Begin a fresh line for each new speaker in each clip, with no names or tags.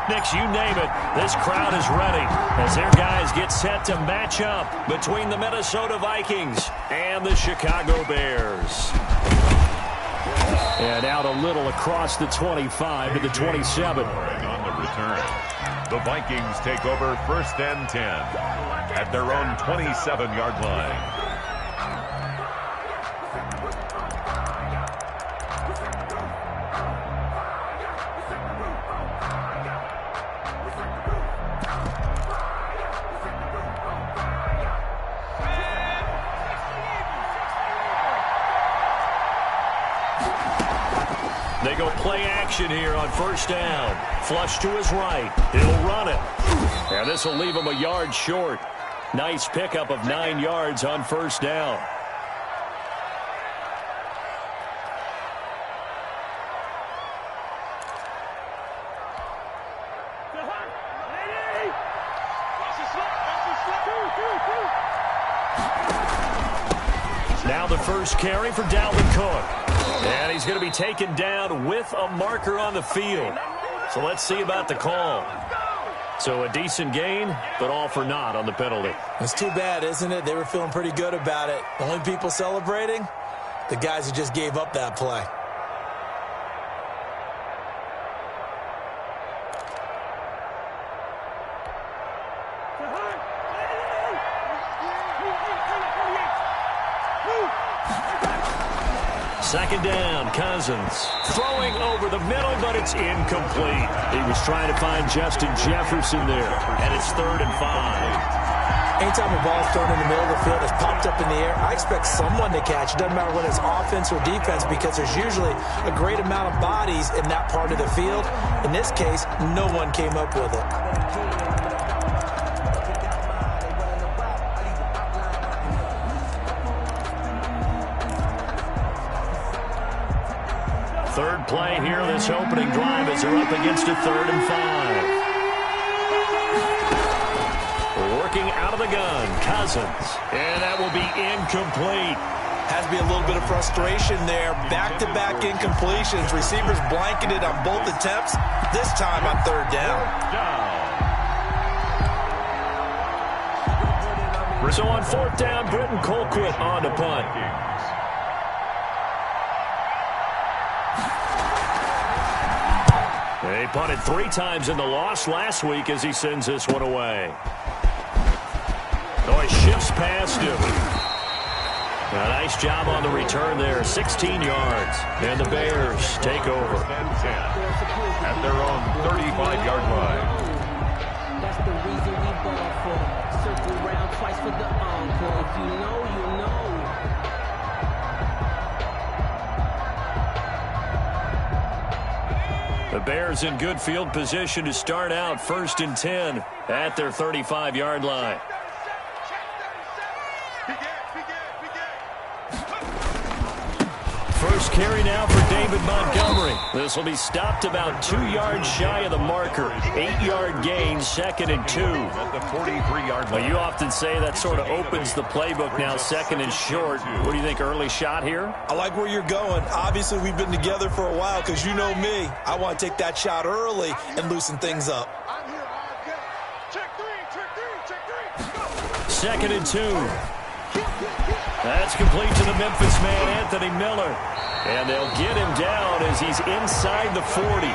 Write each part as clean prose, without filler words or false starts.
pyrotechnics, you name it. This crowd is ready as their guys get set to match up between the Minnesota Vikings and the Chicago Bears. And out a little across the 25 to the 27.
On the return, the Vikings take over 1st and 10 at their own 27-yard line.
They go play action here on 1st down. Flush to his right. He'll run it. And this will leave him a yard short. Nice pickup of 9 yards on 1st down. Now the first carry for Dalvin Cook. And he's going to be taken down with a marker on the field. So let's see about the call. So a decent gain, but all for naught on the penalty.
It's too bad, isn't it? They were feeling pretty good about it. The only people celebrating, the guys who just gave up that play.
Second down, Cousins. Throwing over the middle, but it's incomplete. He was trying to find Justin Jefferson there, and it's 3rd and 5.
Anytime a ball is thrown in the middle of the field, it's popped up in the air, I expect someone to catch. It doesn't matter whether it's offense or defense, because there's usually a great amount of bodies in that part of the field. In this case, no one came up with it.
Third play here, this opening drive as they're up against a 3rd and 5. Working out of the gun, Cousins. And that will be incomplete.
Has to be a little bit of frustration there. Back-to-back incompletions. Receivers blanketed on both attempts, this time on 3rd down.
So on 4th down, Britton Colquitt on to punt. They punted 3 times in the loss last week as he sends this one away. Oh, he shifts past him. A nice job on the return there, 16 yards. And the Bears take over.
At their own 35-yard line.
That's the reason we ball for. Circle round twice for the encore. If you know, you know.
The Bears in good field position to start out 1st and 10 at their 35-yard line. First carry now for David Montgomery. This will be stopped about 2 yards shy of the marker. 8-yard gain, 2nd and 2.
At the 43-yard line.
Well, you often say that sort of opens the playbook now, 2nd and short. What do you think, early shot here?
I like where you're going. Obviously, we've been together for a while because you know me. I want to take that shot early and loosen things up.
2nd and 2. That's complete to the Memphis man, Anthony Miller. And they'll get him down as he's inside the 40.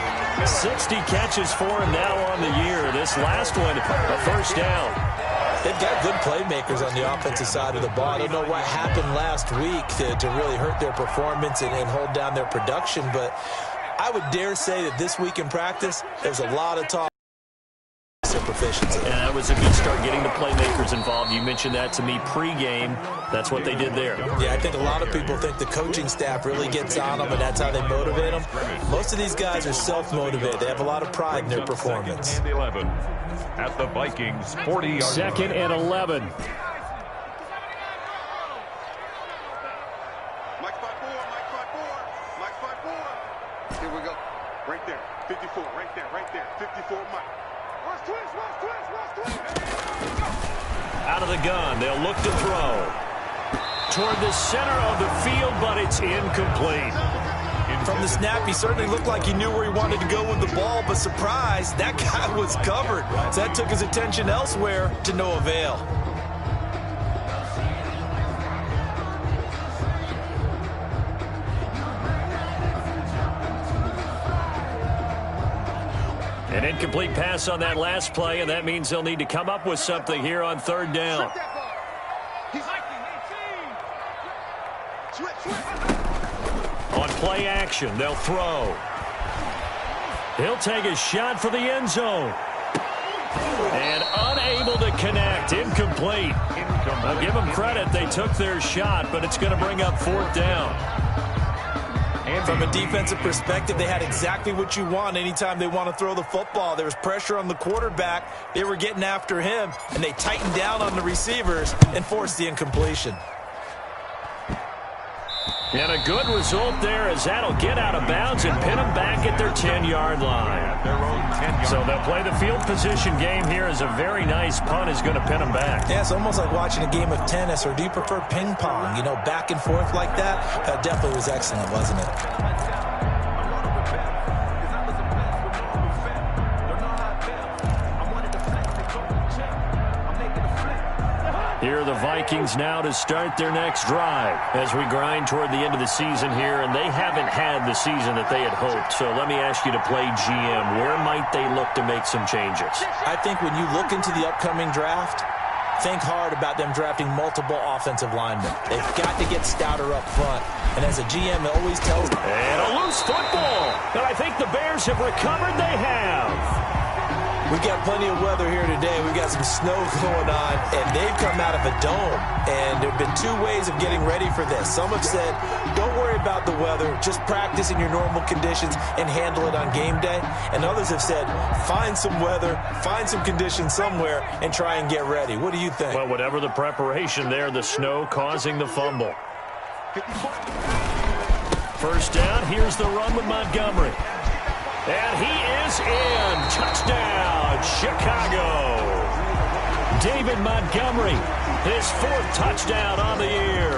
60 catches for him now on the year. This last one, a 1st down.
They've got good playmakers on the offensive side of the ball. I don't know what happened last week to really hurt their performance and hold down their production, but I would dare say that this week in practice, there's a lot of talk. Proficiency.
And that was a good start getting the playmakers involved. You mentioned that to me pregame. That's what they did there.
Yeah, I think a lot of people think the coaching staff really gets on them, and that's how they motivate them. Most of these guys are self-motivated. They have a lot of pride in their performance.
2nd and 11 at the Vikings 40-yard line.
2nd and 11.
Mike 5-4. Mike 5-4. Here we go. Right there. 54. Right there. 54, Mike. Watch twist.
Out of the gun, they'll look to throw. Toward the center of the field, but it's incomplete.
From the snap, he certainly looked like he knew where he wanted to go with the ball, but surprise, that guy was covered. So that took his attention elsewhere to no avail.
An incomplete pass on that last play, and that means they'll need to come up with something here on third down. On play action, they'll throw. He'll take a shot for the end zone. And unable to connect. Incomplete. I'll give them credit. They took their shot, but it's going to bring up fourth down.
And from a defensive perspective, they had exactly what you want anytime they want to throw the football. There was pressure on the quarterback. They were getting after him, and they tightened down on the receivers and forced the incompletion.
And a good result there as that'll get out of bounds and pin them back at their 10-yard line. So they'll play the field position game here as a very nice punt is going to pin them back.
Yeah, it's almost like watching a game of tennis, or do you prefer ping pong? You know, back and forth like that? That definitely was excellent, wasn't it?
Here are the Vikings now to start their next drive as we grind toward the end of the season here, and they haven't had the season that they had hoped. So let me ask you to play GM. Where might they look to make some changes?
I think when you look into the upcoming draft, think hard about them drafting multiple offensive linemen. They've got to get stouter up front. And as a GM, it always tells them.
And a loose football. And I think the Bears have recovered. They have.
We've got plenty of weather here today. We've got some snow going on, and they've come out of a dome. And there have been two ways of getting ready for this. Some have said, don't worry about the weather. Just practice in your normal conditions and handle it on game day. And others have said, find some weather, find some conditions somewhere, and try and get ready. What do you think?
Well, whatever the preparation there, the snow causing the fumble. First down, here's the run with Montgomery. And he is in. Touchdown, Chicago. David Montgomery, his fourth touchdown on the year.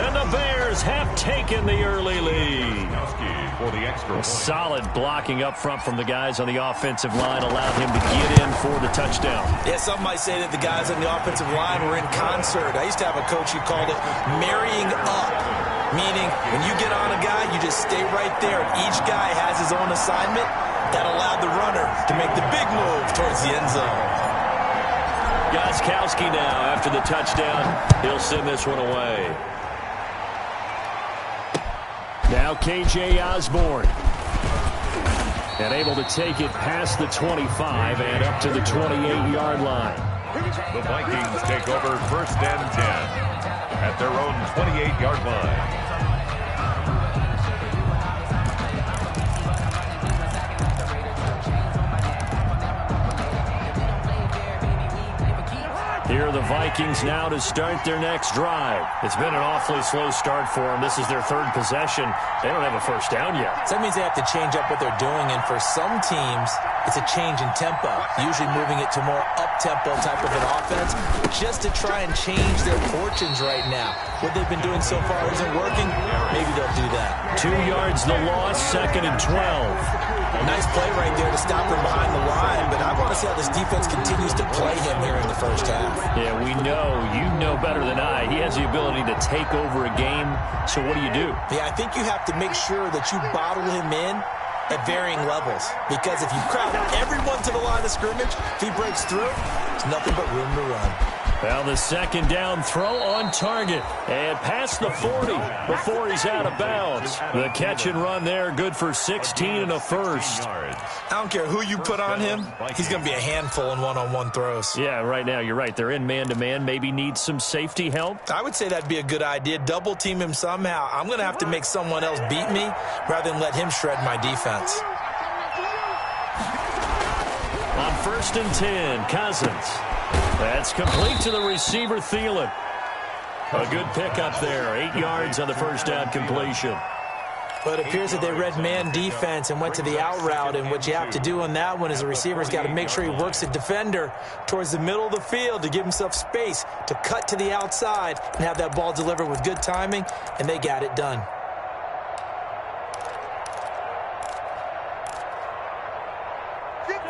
And the Bears have taken the early lead.
For the extra.
Solid blocking up front from the guys on the offensive line allowed him to get in for the touchdown.
Yeah, some might say that the guys on the offensive line were in concert. I used to have a coach who called it marrying up, meaning when you get on a guy, you just stay right there. Each guy has his own assignment. That allowed the runner to make the big move towards the end zone.
Gostkowski now after the touchdown. He'll send this one away. Now KJ Osborne. And able to take it past the 25 and up to the 28-yard line.
The Vikings take over first and 10 at their own 28-yard line.
Here are the Vikings now to start their next drive. It's been an awfully slow start for them. This is their third possession. They don't have a first down yet.
So that means they have to change up what they're doing, and for some teams, it's a change in tempo, usually moving it to more up-tempo type of an offense, just to try and change their fortunes right now. What they've been doing so far isn't working. Maybe they'll do that.
2 yards the loss, 2nd and 12.
Nice play right there to stop him behind the line, but I want to see how this defense continues to play him here in the first half.
Yeah, we know. You know better than I. He has the ability to take over a game, so what do you do?
Yeah, I think you have to make sure that you bottle him in at varying levels, because if you crowd everyone to the line of scrimmage, if he breaks through, there's nothing but room to run.
Well, the second down throw on target and past the 40 before he's out of bounds. The catch and run there, good for 16 and a first.
I don't care who you put on him, he's going to be a handful in one-on-one throws.
Yeah, right now, you're right. They're in man-to-man. Maybe need some safety help.
I would say that'd be a good idea. Double team him somehow. I'm going to have to make someone else beat me rather than let him shred my defense.
On 1st and 10, Cousins. That's complete to the receiver, Thielen. A good pickup there. 8 yards on the first down completion.
But it appears that they read man defense and went to the out route, and what you have to do on that one is the receiver's got to make sure he works the defender towards the middle of the field to give himself space to cut to the outside and have that ball delivered with good timing, and they got it done.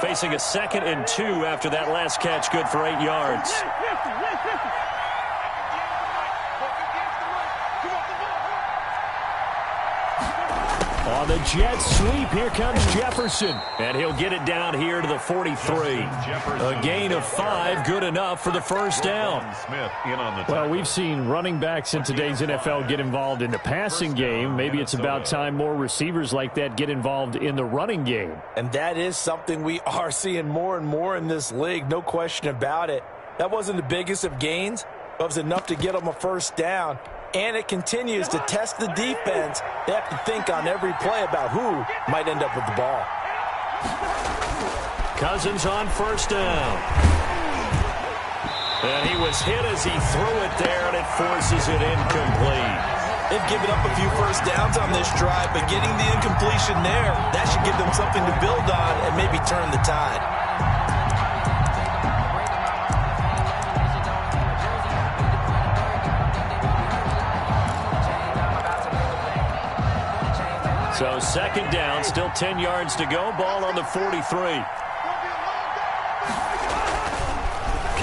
Facing a 2nd and 2 after that last catch, good for 8 yards. On the jet sweep, here comes Jefferson. And he'll get it down here to the 43. A gain of 5, good enough for the first down.
Well, we've seen running backs in today's NFL get involved in the passing game. Maybe it's about time more receivers like that get involved in the running game.
And that is something we are seeing more and more in this league, no question about it. That wasn't the biggest of gains, but it was enough to get them a first down. And it continues to test the defense. They have to think on every play about who might end up with the ball.
Cousins on first down. And he was hit as he threw it there, and it forces it incomplete.
They've given up a few first downs on this drive, but getting the incompletion there, that should give them something to build on and maybe turn the tide.
So 2nd down, still 10 yards to go. Ball on the 43.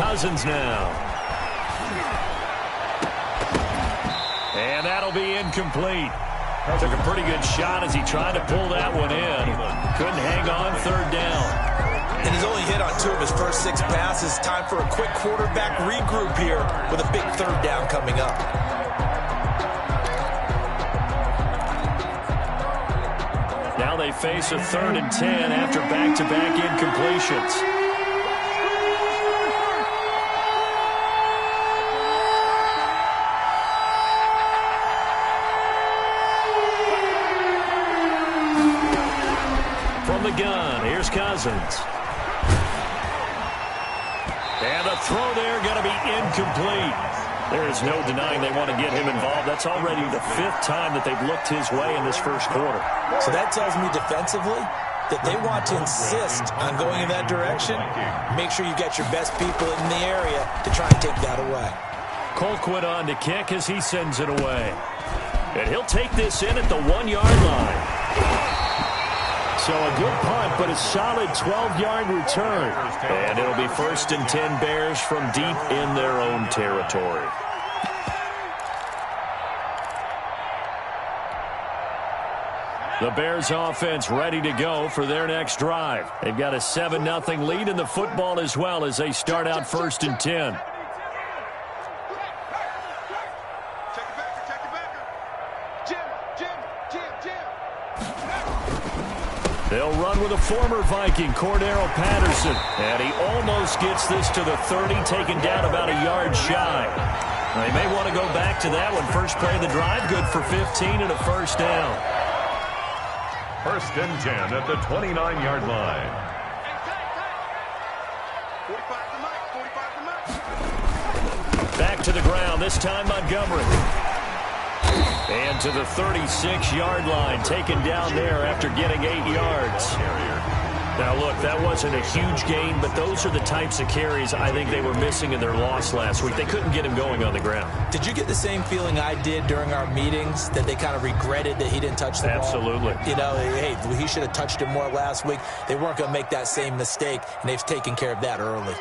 Cousins now. And that'll be incomplete. Took a pretty good shot as he tried to pull that one in. Couldn't hang on 3rd down.
And he's only hit on 2 of his first 6 passes. Time for a quick quarterback regroup here with a big 3rd down coming up.
Now they face a 3rd and 10 after back-to-back incompletions. From the gun, here's Cousins. And the throw there going to be incomplete. There is no denying they want to get him involved. That's already the 5th time that they've looked his way in this first quarter.
So that tells me defensively that they want to insist on going in that direction. Make sure you get your best people in the area to try and take that away.
Colquitt on to kick as he sends it away. And he'll take this in at the 1-yard line.
So a good punt, but a solid 12-yard return.
And it'll be 1st and 10 Bears from deep in their own territory. The Bears offense ready to go for their next drive. They've got a 7-0 lead in the football as well as they start out 1st and 10. They'll run with a former Viking, Cordero Patterson. And he almost gets this to the 30, taken down about a yard shy. They may want to go back to that one. First play of the drive, good for 15 and a first down.
1st and 10 at the 29-yard line.
Back to the ground, this time Montgomery. And to the 36-yard line, taken down there after getting 8 yards. Now, look, that wasn't a huge gain, but those are the types of carries I think they were missing in their loss last week. They couldn't get him going on the ground.
Did you get the same feeling I did during our meetings, that they kind of regretted that he didn't touch the ball?
Absolutely.
You know, hey, he should have touched it more last week. They weren't going to make that same mistake, and they've taken care of that early.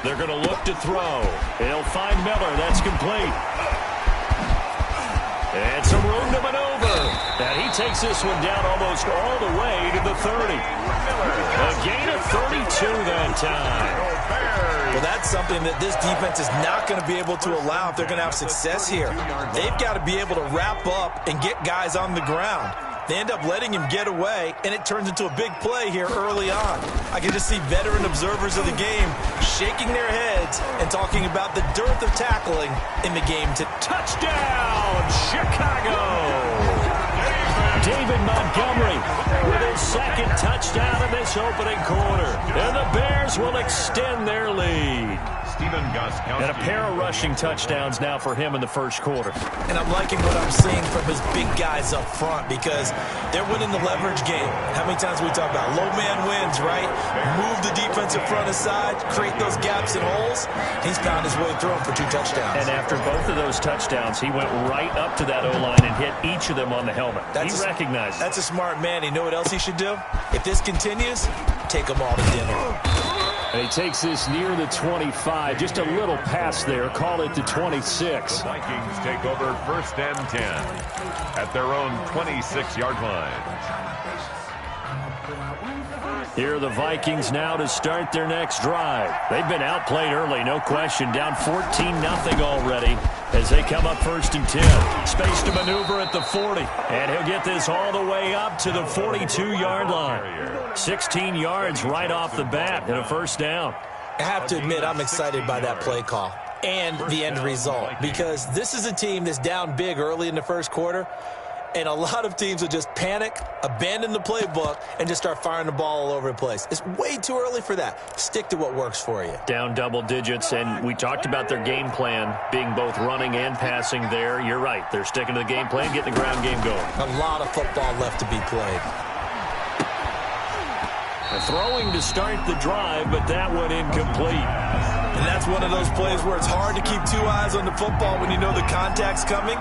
They're going to look to throw. They'll find Miller. That's complete. And some room to maneuver. And he takes this one down almost all the way to the 30. A gain of 32 that time.
Well, that's something that this defense is not going to be able to allow if they're going to have success here. They've got to be able to wrap up and get guys on the ground. They end up letting him get away, and it turns into a big play here early on. I can just see veteran observers of the game shaking their heads and talking about the dearth of tackling in the game.
Touchdown, Chicago! David Montgomery with his 2nd touchdown in this opening quarter. And the Bears will extend their lead. And a pair of rushing touchdowns now for him in the first quarter.
And I'm liking what I'm seeing from his big guys up front because they're winning the leverage game. How many times we talk about low man wins, right? Move the defensive front aside, create those gaps and holes. He's found his way through them for 2 touchdowns.
And after both of those touchdowns, he went right up to that O-line and hit each of them on the helmet. He recognized it.
That's a smart man. You know what else he should do? If this continues, take them all to dinner.
And he takes this near the 25. Just a little pass there. Call it the 26.
The Vikings take over 1st and 10 at their own 26-yard line.
Here are the Vikings now to start their next drive. They've been outplayed early, no question. Down 14-0 already as they come up 1st and 10. Space to maneuver at the 40. And he'll get this all the way up to the 42-yard line. 16 yards right off the bat and a 1st down.
I have to admit, I'm excited by that play call and the end result because this is a team that's down big early in the first quarter. And a lot of teams will just panic, abandon the playbook, and just start firing the ball all over the place. It's way too early for that. Stick to what works for you.
Down double digits, and we talked about their game plan being both running and passing there. You're right. They're sticking to the game plan, getting the ground game going.
A lot of football left to be played.
Throwing to start the drive, but that one incomplete.
And that's one of those plays where it's hard to keep 2 eyes on the football when you know the contact's coming,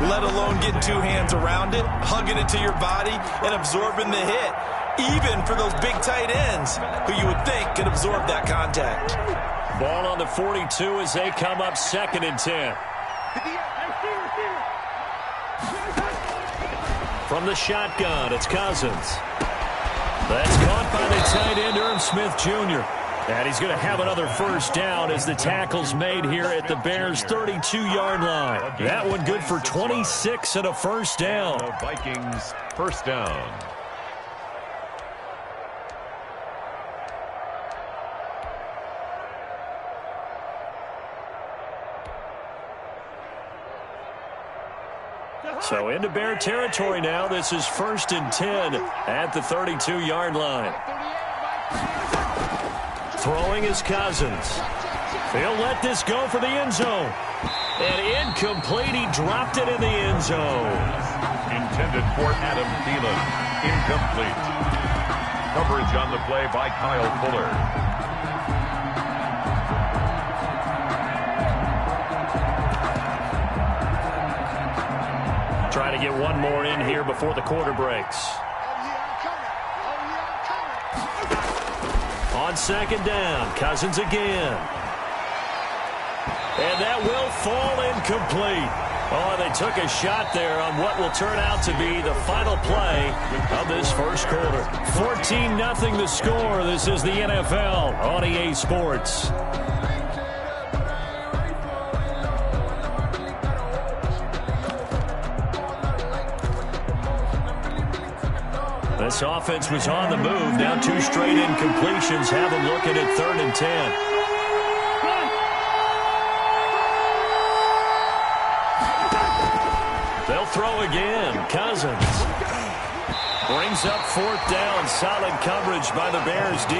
let alone getting 2 hands around it, hugging it to your body, and absorbing the hit, even for those big tight ends who you would think could absorb that contact.
Ball on the 42 as they come up 2nd and 10. From the shotgun, it's Cousins. That's caught by the tight end, Irv Smith Jr. And he's going to have another 1st down as the tackle's made here at the Bears' 32-yard line. That one good for 26 and a 1st down.
The Vikings 1st down.
So into Bear territory now. This is 1st and 10 at the 32-yard line. Throwing is Cousins. They'll let this go for the end zone. And incomplete. He dropped it in the end zone.
Intended for Adam Thielen. Incomplete. Coverage on the play by Kyle Fuller.
Trying to get one more in here before the quarter breaks. On 2nd down, Cousins again. And that will fall incomplete. Oh, they took a shot there on what will turn out to be the final play of this first quarter. 14-0 the score. This is the NFL on EA Sports. This offense was on the move. Now 2 straight incompletions. Have them looking at 3rd and 10. They'll throw again. Cousins brings up 4th down. Solid coverage by the Bears D.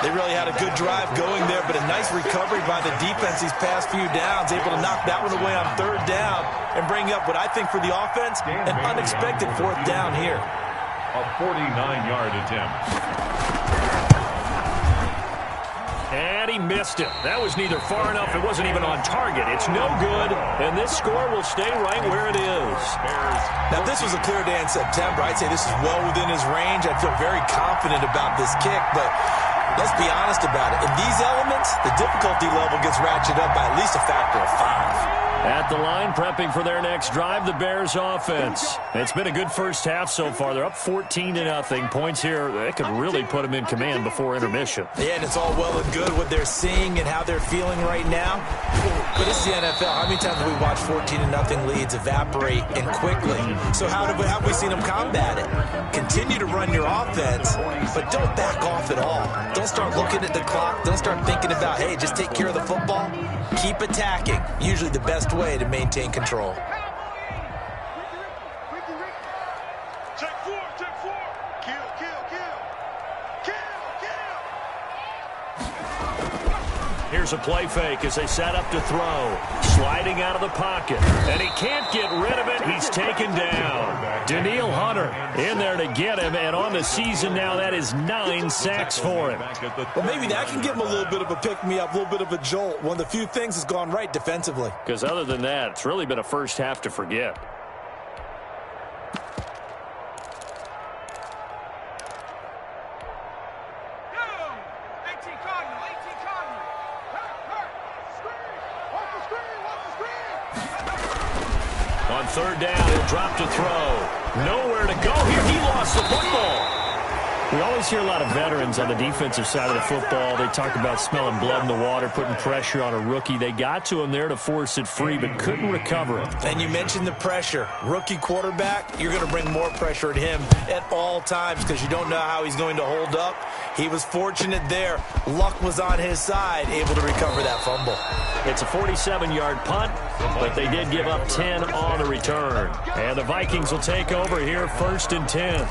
They really had a good drive going there, but a nice recovery by the defense these past few downs, able to knock that one away on 3rd down and bring up what I think for the offense, an unexpected 4th down here.
A 49-yard attempt.
And he missed it. That was neither far enough. It wasn't even on target. It's no good, and this score will stay right where it is.
Now, if this was a clear day in September, I'd say this is well within his range. I'd feel very confident about this kick, but let's be honest about it. In these elements, the difficulty level gets ratcheted up by at least a factor of 5.
At the line, prepping for their next drive, the Bears offense. It's been a good first half so far. They're up 14-0. Points here, that could really put them in command before intermission.
Yeah, and it's all well and good what they're seeing and how they're feeling right now. But this is the NFL. How many times have we watched 14-0 leads evaporate and quickly? So how have we seen them combat it? Continue to run your offense, but don't back off at all. Don't start looking at the clock. Don't start thinking about, hey, just take care of the football. Keep attacking. Usually the best way to maintain control.
Check 4. Kill.
Here's a play fake as they set up to throw. Sliding out of the pocket. And he can't get rid of it. He's taken down. Danielle Hunter in there to get him. And on the season now, that is 9 sacks for him.
Well, maybe that can give him a little bit of a pick-me-up, a little bit of a jolt. One of the few things has gone right defensively.
Because other than that, it's really been a first half to forget.
On third down, he'll drop to throw. Nowhere to go here. He lost the football.
We always hear a lot of veterans on the defensive side of the football. They talk about smelling blood in the water, putting pressure on a rookie. They got to him there to force it free, but couldn't recover it.
And you mentioned the pressure. Rookie quarterback, you're going to bring more pressure at him at all times because you don't know how he's going to hold up. He was fortunate there. Luck was on his side, able to recover that fumble.
It's a 47-yard punt, but they did give up 10 on the return. And the Vikings will take over here, 1st and 10.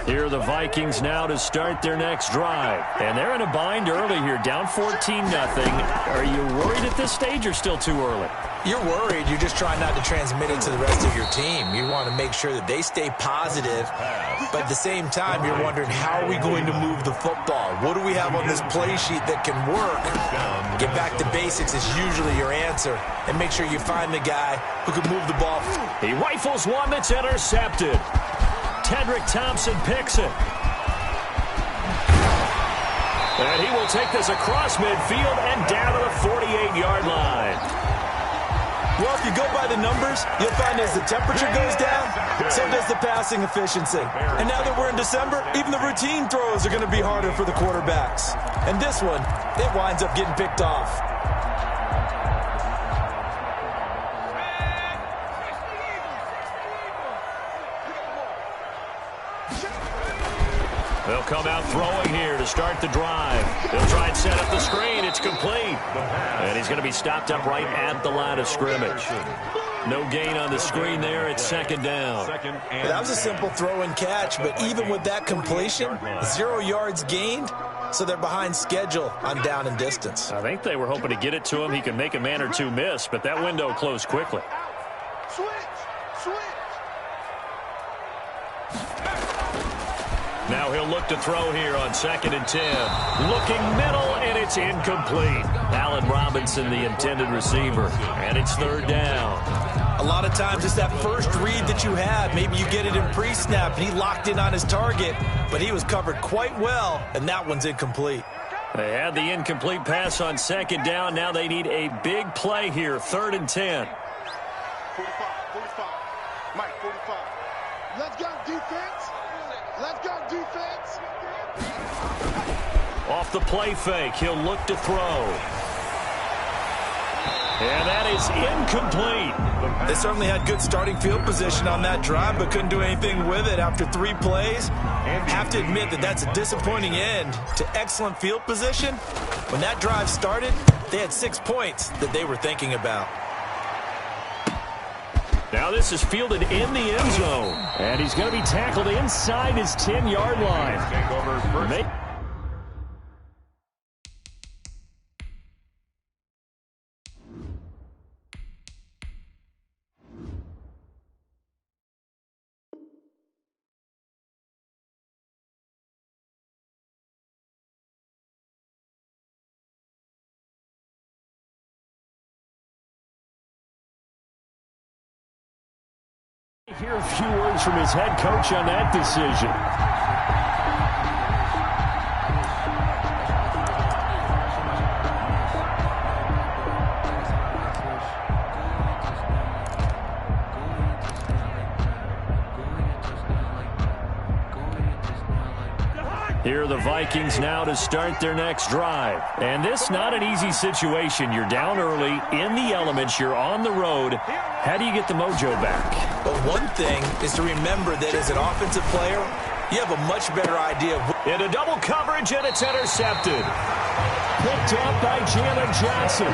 Here are the Vikings now to start their next drive. And they're in a bind early here, down 14-0. Are you worried at this stage or still too early?
You're worried. You're just trying not to transmit it to the rest of your team. You want to make sure that they stay positive. But at the same time, you're wondering, how are we going to move the football? What do we have on this play sheet that can work? Get back to basics is usually your answer. And make sure you find the guy who can move the ball.
He rifles one that's intercepted. Tedrick Thompson picks it. And he will take this across midfield and down to the 48-yard line.
Well, if you go by the numbers, you'll find as the temperature goes down, so does the passing efficiency. And now that we're in December, even the routine throws are going to be harder for the quarterbacks. And this one, it winds up getting picked off.
They'll come out throwing here to start the drive. They'll try and set up the screen. It's complete. And he's going to be stopped up right at the line of scrimmage. No gain on the screen there. It's 2nd down.
That was a simple throw and catch, but even with that completion, 0 yards gained, so they're behind schedule on down and distance.
I think they were hoping to get it to him. He could make a man or two miss, but that window closed quickly.
Switch.
Now he'll look to throw here on 2nd and 10. Looking middle, and it's incomplete. Allen Robinson, the intended receiver, and it's 3rd down.
A lot of times it's that first read that you have. Maybe you get it in pre-snap, and he locked in on his target, but he was covered quite well, and that one's incomplete.
They had the incomplete pass on 2nd down. Now they need a big play here, 3rd and 10.
45. Mike, 45. Let's go, defense. Let's go, defense.
Off the play fake, he'll look to throw. And that is incomplete.
They certainly had good starting field position on that drive, but couldn't do anything with it after 3 plays. Have to admit that that's a disappointing end to excellent field position. When that drive started, they had 6 points that they were thinking about.
Now this is fielded in the end zone.
And he's going to be tackled inside his 10-yard line.
Take over first.
Hear a few words from his head coach on that decision. Here are the Vikings now to start their next drive. And this not an easy situation. You're down early, in the elements, you're on the road. How do you get the mojo back?
But one thing is to remember that as an offensive player, you have a much better idea of...
Into double coverage, and it's intercepted.
picked up by Jalen Johnson.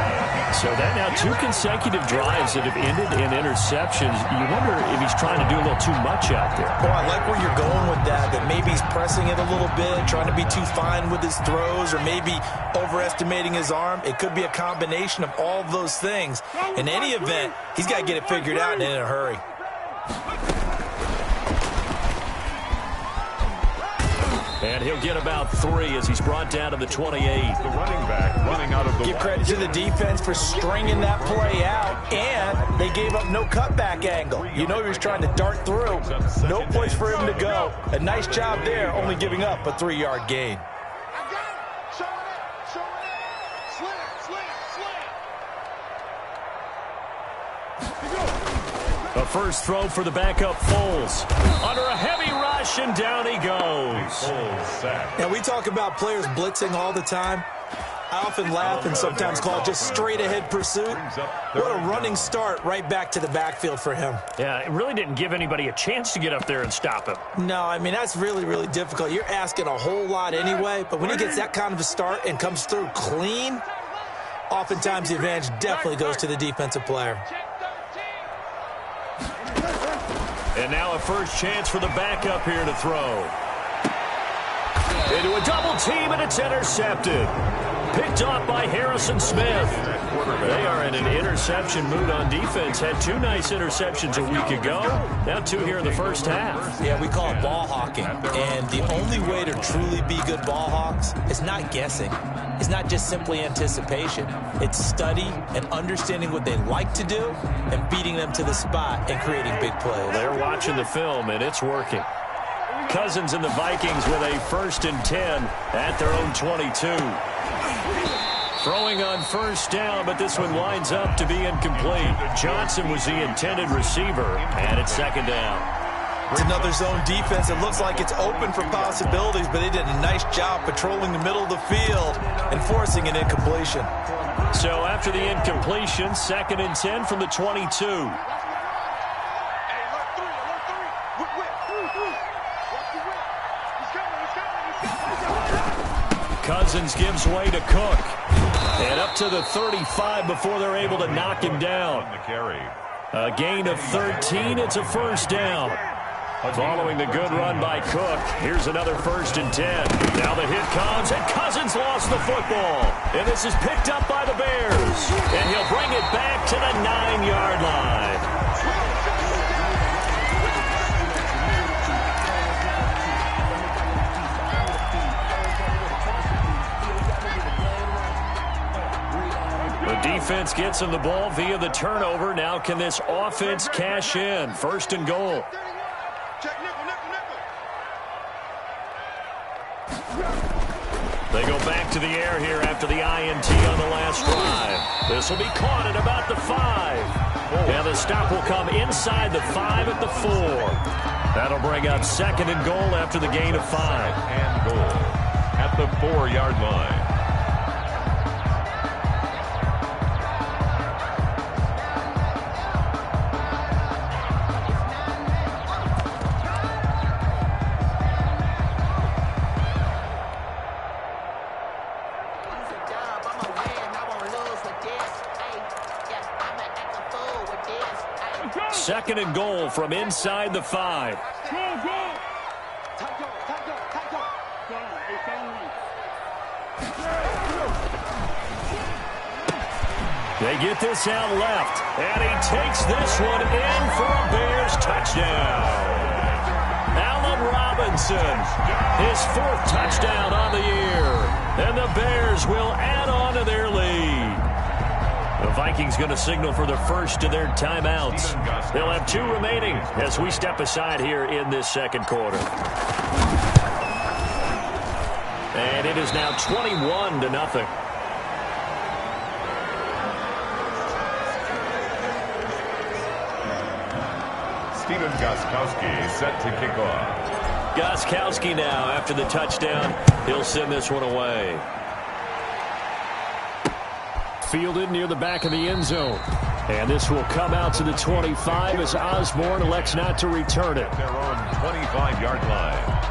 So that now 2 consecutive drives that have ended in interceptions. You wonder if he's trying to do a little too much out there.
Well, I like where you're going with that maybe he's pressing it a little bit, trying to be too fine with his throws, or maybe overestimating his arm. It could be a combination of all of those things. In any event, he's got to get it figured out and in a hurry.
And he'll get about 3 as he's brought down to the 28.
The running back running out of the
Give credit to the defense for stringing that play out, and they gave up no cutback angle. You know he was trying to dart through. No place for him to go. A nice job there, only giving up a 3-yard gain.
The first throw for the backup Foles. Under a heavy rush, and down he goes.
Now, we talk about players blitzing all the time. I often laugh and sometimes call it just straight-ahead pursuit. What a running start right back to the backfield for him.
Yeah, it really didn't give anybody a chance to get up there and stop him.
No, I mean, that's really, really difficult. You're asking a whole lot anyway, but when he gets that kind of a start and comes through clean, oftentimes the advantage definitely goes to the defensive player.
And now a first chance for the backup here to throw. Into a double team, and it's intercepted. Picked off by Harrison Smith. They are in an interception mood on defense. Had 2 nice interceptions a week ago. Now 2 here in the first half.
Yeah, we call it ball hawking. And the only way to truly be good ball hawks is not guessing. It's not just simply anticipation. It's study and understanding what they like to do and beating them to the spot and creating big plays.
They're watching the film, and it's working. Cousins and the Vikings with a 1st and 10 at their own 22. Throwing on first down, but this one winds up to be incomplete. Johnson was the intended receiver, and it's 2nd down.
It's another zone defense. It looks like it's open for possibilities, but they did a nice job patrolling the middle of the field and forcing an incompletion.
So after the incompletion, 2nd and 10 from the 22. Cousins gives way to Cook. And up to the 35 before they're able to knock him down. A gain of 13. It's a 1st down. Following the good run by Cook, here's another 1st and 10. Now the hit comes, and Cousins lost the football. And this is picked up by the Bears. And he'll bring it back to the 9-yard line. Defense gets him the ball via the turnover. Now can this offense cash in? 1st and goal. They go back to the air here after the INT on the last drive. This will be caught at about the 5. And the stop will come inside the 5 at the 4. That'll bring up 2nd and goal after the gain of 5.
And goal at the 4-yard line.
Second and goal from inside the 5. They get this out left, and he takes this one in for a Bears touchdown. Allen Robinson, his 4th touchdown on the year, and the Bears will add on to their lead. The Vikings going to signal for the first of their timeouts. They'll have 2 remaining as we step aside here in this 2nd quarter. And it is now 21-0.
Steven Gostkowski set to kick off.
Gostkowski now after the touchdown. He'll send this one away. Fielded near the back of the end zone. And this will come out to the 25 as Osborne elects not to return it.
Their own 25-yard line.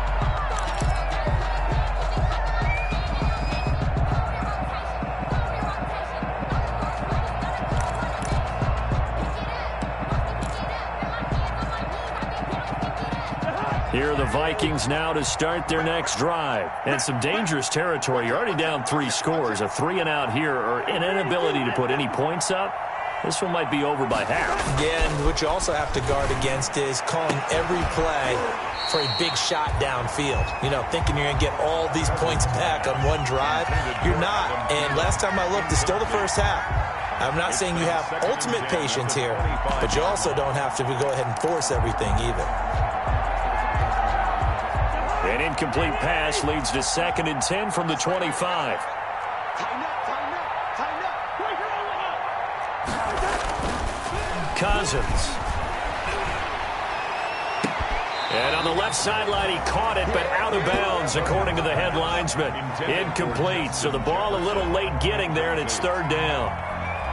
Here are the Vikings now to start their next drive. And some dangerous territory. You're already down 3 scores. A 3-and-out here or an inability to put any points up. This one might be over by half.
Yeah, and what you also have to guard against is calling every play for a big shot downfield. You know, thinking you're going to get all these points back on one drive. You're not. And last time I looked, it's still the first half. I'm not saying you have ultimate patience here, but you also don't have to go ahead and force everything either.
An incomplete pass leads to 2nd and 10 from the 25. Cousins. And on the left sideline, he caught it, but out of bounds, according to the head linesman. Incomplete, so the ball a little late getting there, and it's 3rd down.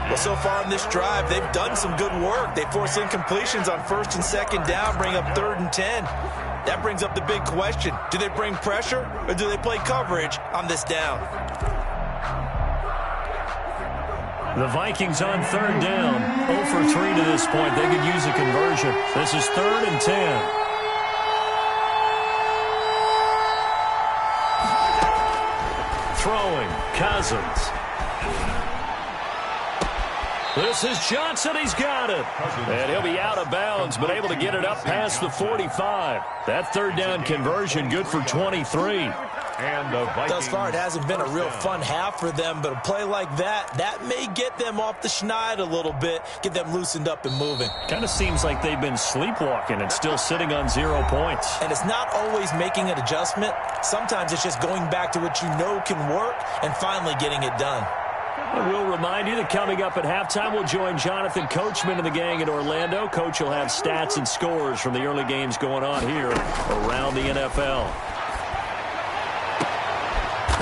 Well, so far in this drive, they've done some good work. They force incompletions on 1st and 2nd down, bring up 3rd and 10. That brings up the big question. Do they bring pressure, or do they play coverage on this down?
The Vikings on 3rd down, 0 for 3 to this point. They could use a conversion. This is 3rd and 10. Throwing, Cousins. This is Johnson. He's got it. And he'll be out of bounds, but able to get it up past the 45. That 3rd down conversion good for 23.
And the Vikings.
Thus far, it hasn't been a real fun half for them, but a play like that may get them off the schneid a little bit, get them loosened up and moving.
Kind of seems like they've been sleepwalking and still sitting on 0 points.
And it's not always making an adjustment. Sometimes it's just going back to what you know can work and finally getting it done.
And we'll remind you that coming up at halftime, we'll join Jonathan Coachman and the gang in Orlando. Coach will have stats and scores from the early games going on here around the NFL.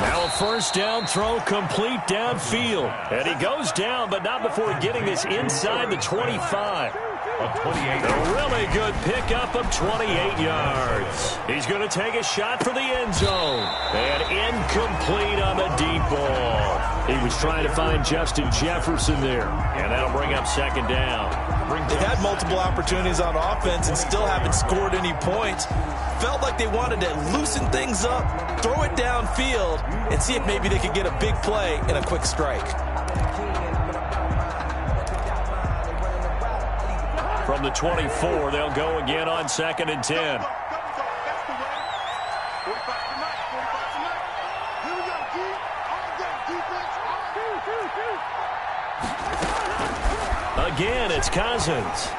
Now a 1st down throw complete downfield. And he goes down, but not before getting this inside the 25. A really good pickup of 28 yards. He's going to take a shot for the end zone. And incomplete on the deep ball. He was trying to find Justin Jefferson there. And that'll bring up 2nd down.
They've had multiple opportunities on offense and still haven't scored any points. Felt like they wanted to loosen things up, throw it downfield, and see if maybe they could get a big play and a quick strike.
From the 24, they'll go again on 2nd and 10. Again, it's Cousins.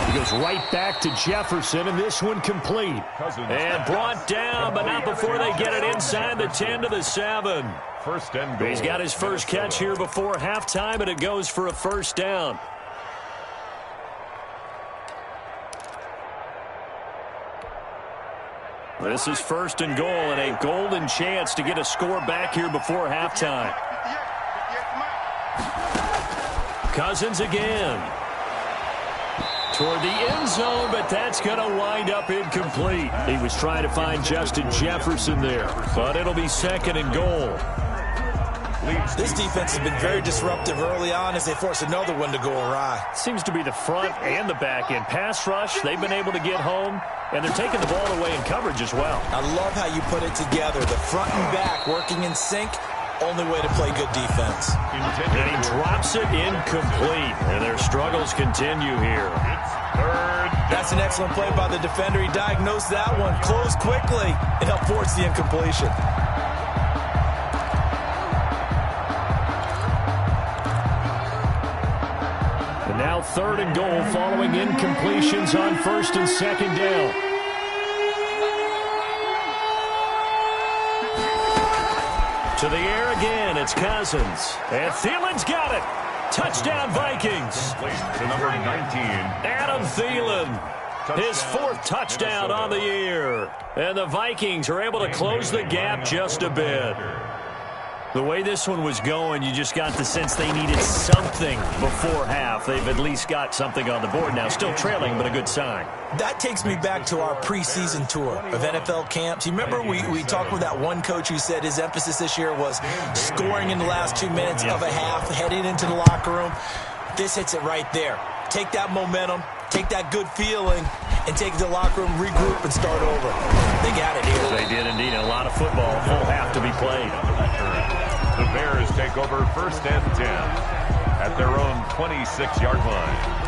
He goes right back to Jefferson, and this one complete. And brought down, but not before they get it inside the 10 to the 7.
1st and goal.
He's got his first catch here before halftime, and it goes for a 1st down. This is 1st and goal, and a golden chance to get a score back here before halftime. Cousins again. Toward the end zone, but that's going to wind up incomplete. He was trying to find Justin Jefferson there, but it'll be 2nd and goal.
This defense has been very disruptive early on as they force another one to go awry.
Seems to be the front and the back end. Pass rush, they've been able to get home, and they're taking the ball away in coverage as well.
I love how you put it together. The front and back working in sync. Only way to play good defense.
And he drops it incomplete. And their struggles continue here.
That's an excellent play by the defender. He diagnosed that one, closed quickly, and helped force the incompletion.
And now 3rd and goal following incompletions on 1st and 2nd down. To the air again, it's Cousins. And Thielen's got it. Touchdown, Vikings.
To number 19.
Adam Thielen. His 4th touchdown on the year. And the Vikings are able to close the gap just a bit. The way this one was going, you just got the sense they needed something before half. They've at least got something on the board now. Still trailing, but a good sign.
That takes me back to our preseason tour of NFL camps. You remember we talked with that one coach who said his emphasis this year was scoring in the last 2 minutes of a half, heading into the locker room. This hits it right there. Take that momentum, take that good feeling, and take it to the locker room, regroup, and start over. They got it here.
They did indeed. A lot of football, full half to be played.
The Bears take over 1st and 10 at their own 26-yard line.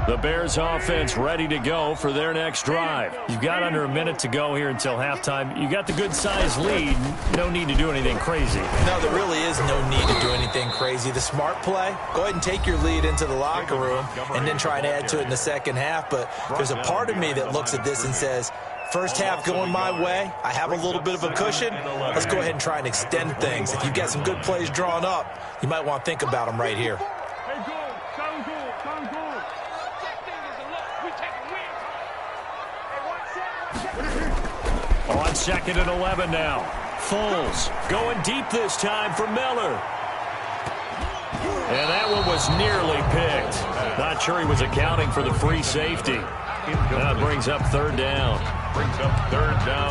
The Bears offense ready to go for their next drive. You've got under a minute to go here until halftime. You got the good-sized lead. No need to do anything crazy.
No, there really is no need to do anything crazy. The smart play, go ahead and take your lead into the locker room and then try and add to it in the second half. But there's a part of me that looks at this and says, first half going my way, I have a little bit of a cushion. Let's go ahead and try and extend things. If you've got some good plays drawn up, you might want to think about them right here.
On 2nd and 11 now. Foles going deep this time for Miller. And that one was nearly picked. Not sure he was accounting for the free safety. That brings up 3rd down.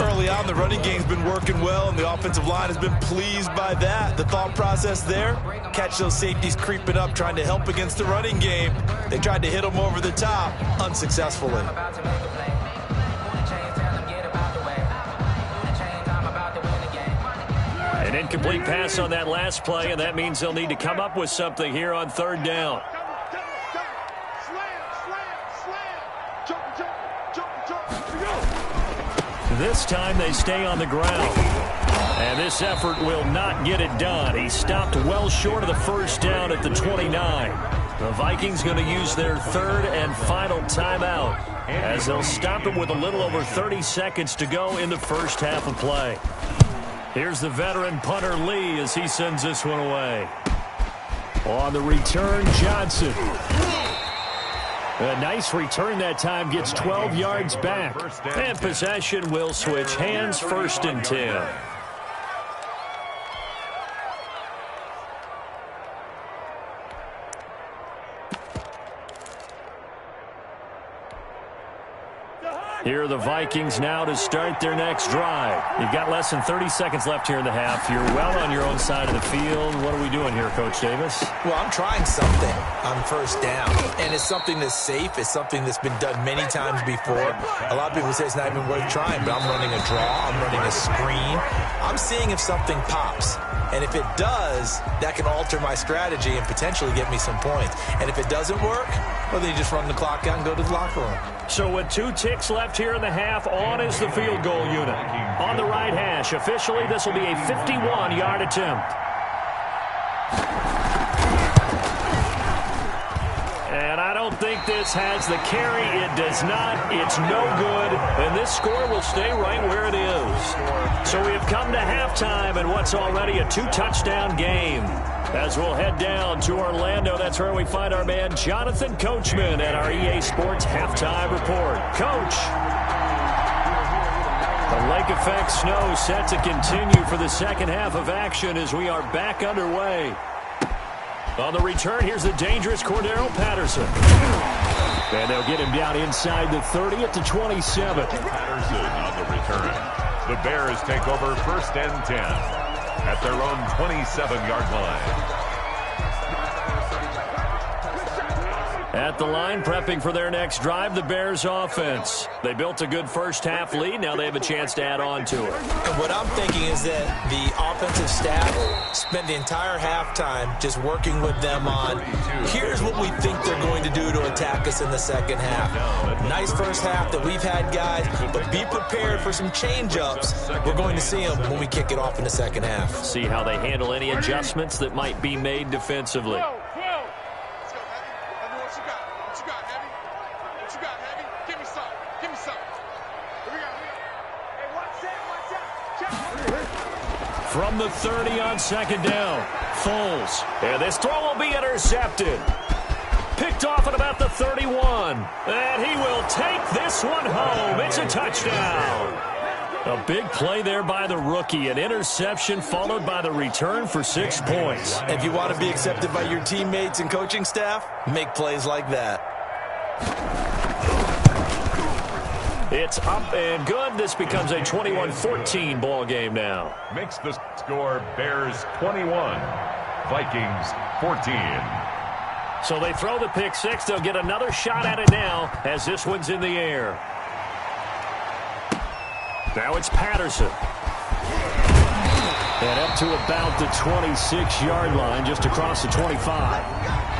Early on, the running game's been working well, and the offensive line has been pleased by that. The thought process there, catch those safeties creeping up, trying to help against the running game. They tried to hit them over the top, unsuccessfully.
An incomplete pass on that last play, and that means they'll need to come up with something here on 3rd down. This time they stay on the ground. And this effort will not get it done. He stopped well short of the 1st down at the 29. The Vikings going to use their 3rd and final timeout as they'll stop it with a little over 30 seconds to go in the first half of play. Here's the veteran punter Lee as he sends this one away. On the return, Johnson. A nice return that time, gets 12 yards back. And possession will switch hands, 1st and 10. Here are the Vikings now to start their next drive. You've got less than 30 seconds left here in the half. You're well on your own side of the field. What are we doing here, Coach Davis?
Well, I'm trying something on 1st down, and it's something that's safe. It's something that's been done many times before. A lot of people say it's not even worth trying, but I'm running a draw. I'm running a screen. I'm seeing if something pops. And if it does, that can alter my strategy and potentially get me some points. And if it doesn't work, well, then you just run the clock out and go to the locker room.
So with 2 ticks left here in the half, on is the field goal unit. On the right hash, officially, this will be a 51-yard attempt. And I don't think this has the carry. It does not. It's no good. And this score will stay right where it is. So we have come to halftime in what's already a 2-touchdown game. As we'll head down to Orlando, that's where we find our man Jonathan Coachman at our EA Sports Halftime Report. Coach, the lake effect snow set to continue for the second half of action as we are back underway. On the return, here's the dangerous Cordero Patterson. And they'll get him down inside the 30 at the 27.
Patterson on the return. The Bears take over 1st and 10 at their own 27-yard line.
At the line, prepping for their next drive, the Bears offense. They built a good first half lead. Now they have a chance to add on to it.
And what I'm thinking is that the offensive staff spent the entire halftime just working with them on, here's what we think they're going to do to attack us in the second half. Nice first half that we've had, guys, but be prepared for some change-ups. We're going to see them when we kick it off in the second half.
See how they handle any adjustments that might be made defensively. From the 30 on second down, Foles. And this throw will be intercepted. Picked off at about the 31. And he will take this one home. It's a touchdown. A big play there by the rookie. An interception followed by the return for 6 points.
If you want to be accepted by your teammates and coaching staff, make plays like that.
It's up and good. This becomes a 21-14 ball game now.
Makes the score Bears 21, Vikings 14.
So they throw the pick six. They'll get another shot at it now as this one's in the air. Now it's Patterson. And up to about the 26-yard line, just across the 25.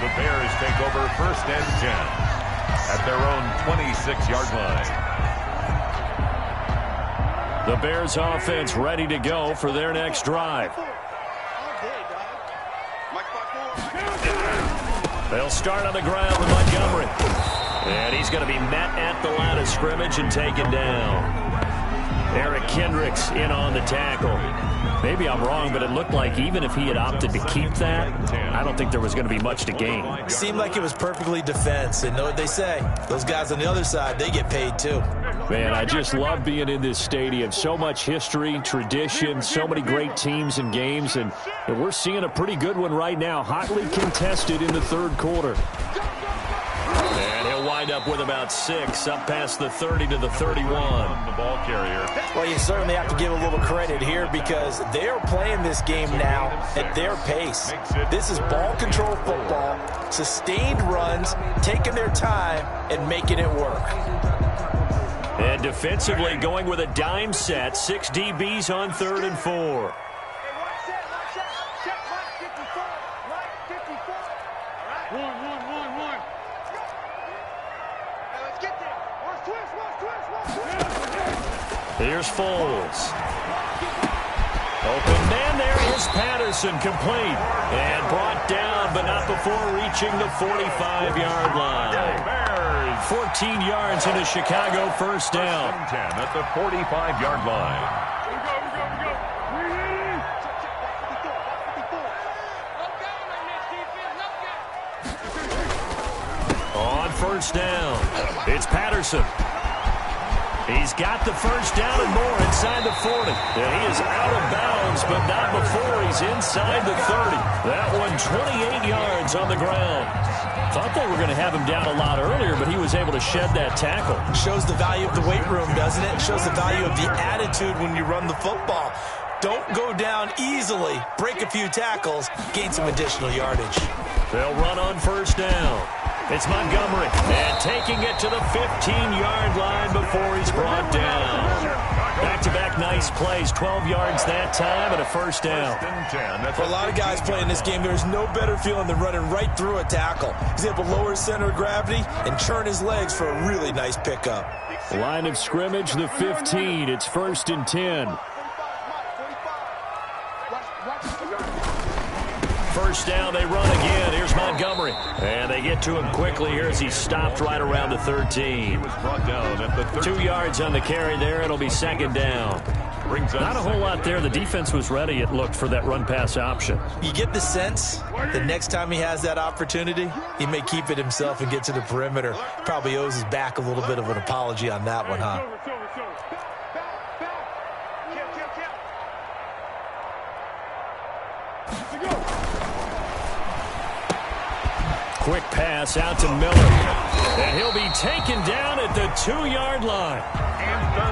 The Bears take over first and 10 at their own 26-yard line.
The Bears offense ready to go for their next drive. They'll start on the ground with Montgomery. And he's going to be met at the line of scrimmage and taken down. Eric Kendricks in on the tackle. Maybe I'm wrong, but it looked like even if he had opted to keep that, I don't think there was going to be much to gain.
Seemed like it was perfectly defense. And know what they say? Those guys on the other side, they get paid too.
Man, I just love being in this stadium. So much history, tradition, so many great teams and games, and we're seeing a pretty good one right now. Hotly contested in the third quarter. And he'll wind up with about 6, up past the 30 to the 31.
The ball carrier.
Well, you certainly have to give a little credit here because they're playing this game now at their pace. This is ball control football, sustained runs, taking their time, and making it work.
And defensively going with a dime set, 6 DBs on 3rd and 4. Here's Foles. Open man, there is Patterson, complete. And brought down, but not before reaching the 45-yard line. 14 yards in a Chicago first down.
10 at the 45-yard line.
On first down, it's Patterson. He's got the first down and more inside the 40. And he is out of bounds, but not before he's inside the 30. That one 28 yards on the ground. Thought they were going to have him down a lot earlier, but he was able to shed that tackle.
Shows the value of the weight room, doesn't it? Shows the value of the attitude when you run the football. Don't go down easily. Break a few tackles. Gain some additional yardage.
They'll run on first down. It's Montgomery. And taking it to the 15-yard line before he's brought down. Back-to-back nice plays. 12 yards that time and a first down.
For a lot of guys playing this game, there's no better feeling than running right through a tackle. He's able to lower his center of gravity and churn his legs for a really nice pickup.
Line of scrimmage, the 15. It's 1st and 10. First down, they run again. Here's Montgomery. And they get to him quickly here as he stopped right around the 13.
He was brought down at the
2 yards on the carry there. It'll be second down. Not a whole lot there. The defense was ready, it looked, for that run-pass option.
You get the sense that next time he has that opportunity, he may keep it himself and get to the perimeter. Probably owes his back a little bit of an apology on that one, huh?
Quick pass out to Miller. And he'll be taken down at the 2-yard line.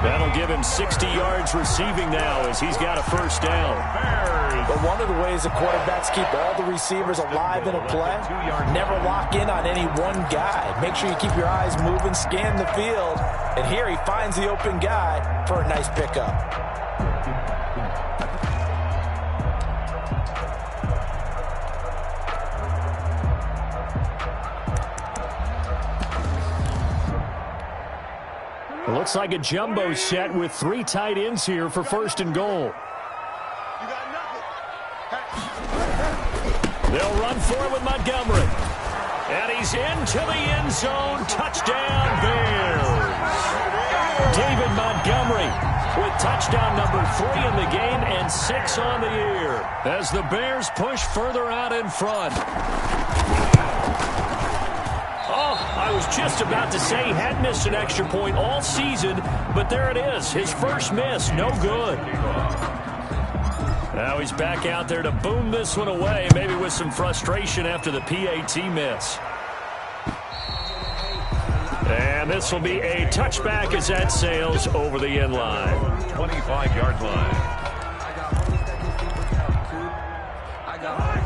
That'll give him 60 yards receiving now as he's got a first down.
But one of the ways the quarterbacks keep all the receivers alive in a play, never lock in on any one guy. Make sure you keep your eyes moving, scan the field. And here he finds the open guy for a nice pickup.
It looks like a jumbo set with 3 tight ends here for 1st and goal. They'll run for it with Montgomery. And he's into the end zone. Touchdown, Bears. David Montgomery with touchdown number 3 in the game and 6 on the year as the Bears push further out in front. I was just about to say he hadn't missed an extra point all season, but there it is. His first miss, no good. Now he's back out there to boom this one away, maybe with some frustration after the PAT miss. And And this will be a touchback as that sails over the end line.
25-yard line.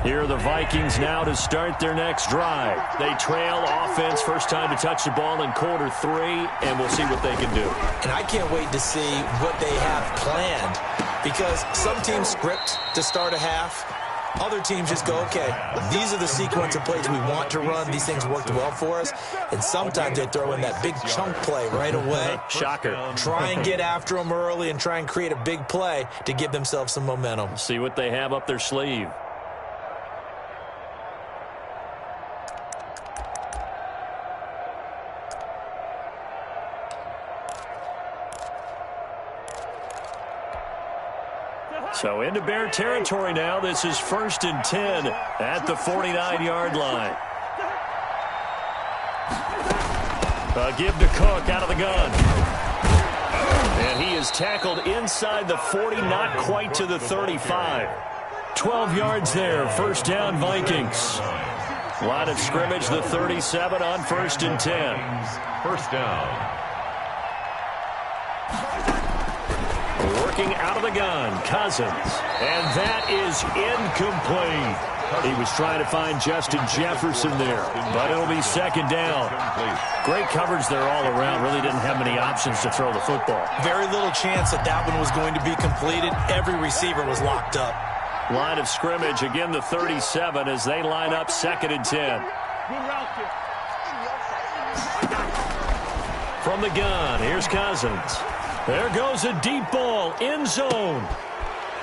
Here are the Vikings now to start their next drive. They trail offense, first time to touch the ball in quarter 3, and we'll see what they can do.
And I can't wait to see what they have planned, because some teams script to start a half. Other teams just go, okay, these are the sequence of plays we want to run. These things worked well for us. And sometimes they throw in that big chunk play right away.
Shocker.
Try and get after them early and try and create a big play to give themselves some momentum.
See what they have up their sleeve. So into Bear territory now. This is 1st and 10 at the 49-yard line. A give to Cook out of the gun. And he is tackled inside the 40, not quite to the 35. 12 yards there, first down Vikings. Line of scrimmage, the 37 on 1st and 10.
First down.
Working out of the gun, Cousins. And that is incomplete. He was trying to find Justin Jefferson there, but it'll be second down. Great coverage there all around. Really didn't have many options to throw the football.
Very little chance that that one was going to be completed. Every receiver was locked up.
Line of scrimmage, again the 37 as they line up 2nd and 10. From the gun, here's Cousins. There goes a deep ball, end zone.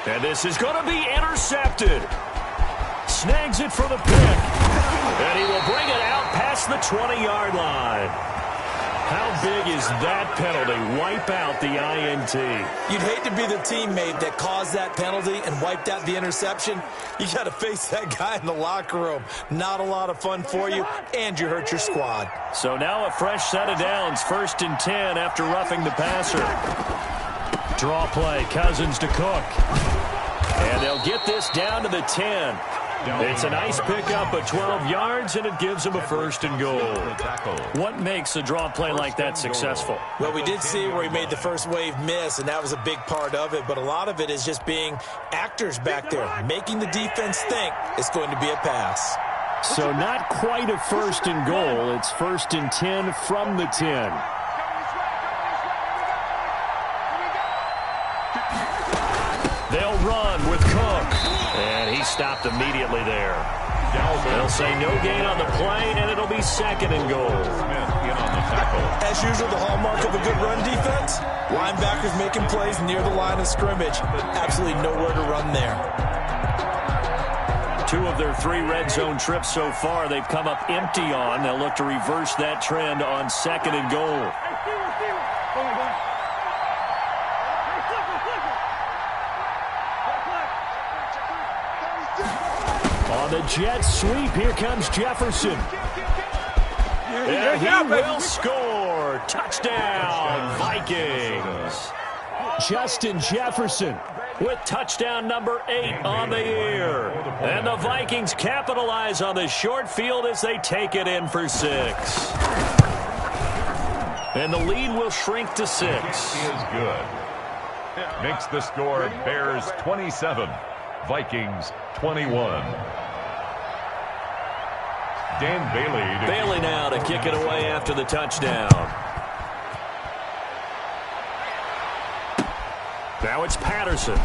And this is going to be intercepted. Snags it for the pick. And he will bring it out past the 20-yard line. How big is that penalty? Wipe out the INT.
You'd hate to be the teammate that caused that penalty and wiped out the interception. You got to face that guy in the locker room. Not a lot of fun for you, and you hurt your squad.
So now a fresh set of downs, 1st and 10 after roughing the passer. Draw play, Cousins to Cook. And they'll get this down to the 10. It's a nice pickup of 12 yards, and it gives them a 1st and goal. What makes a draw play like that successful?
Well, we did see where he made the first wave miss, and that was a big part of it. But a lot of it is just being actors back there, making the defense think it's going to be a pass.
So not quite a 1st and goal. It's 1st and 10 from the 10. They'll run with Cook. And he stopped immediately there. They'll say no gain on the play, and it'll be 2nd and goal.
As usual, the hallmark of a good run defense, linebackers making plays near the line of scrimmage. Absolutely nowhere to run there.
2 of their 3 red zone trips so far, they've come up empty on. They'll look to reverse that trend on 2nd and goal. On the jet sweep, here comes Jefferson. And he will score. Touchdown, Vikings. Justin Jefferson with touchdown number 8 on the year. And the Vikings capitalize on the short field as they take it in for 6. And the lead will shrink to 6.
He is good. Makes the score Bears 27, Vikings 21. Dan Bailey.
Bailey now to kick it away after the touchdown. Now it's Patterson.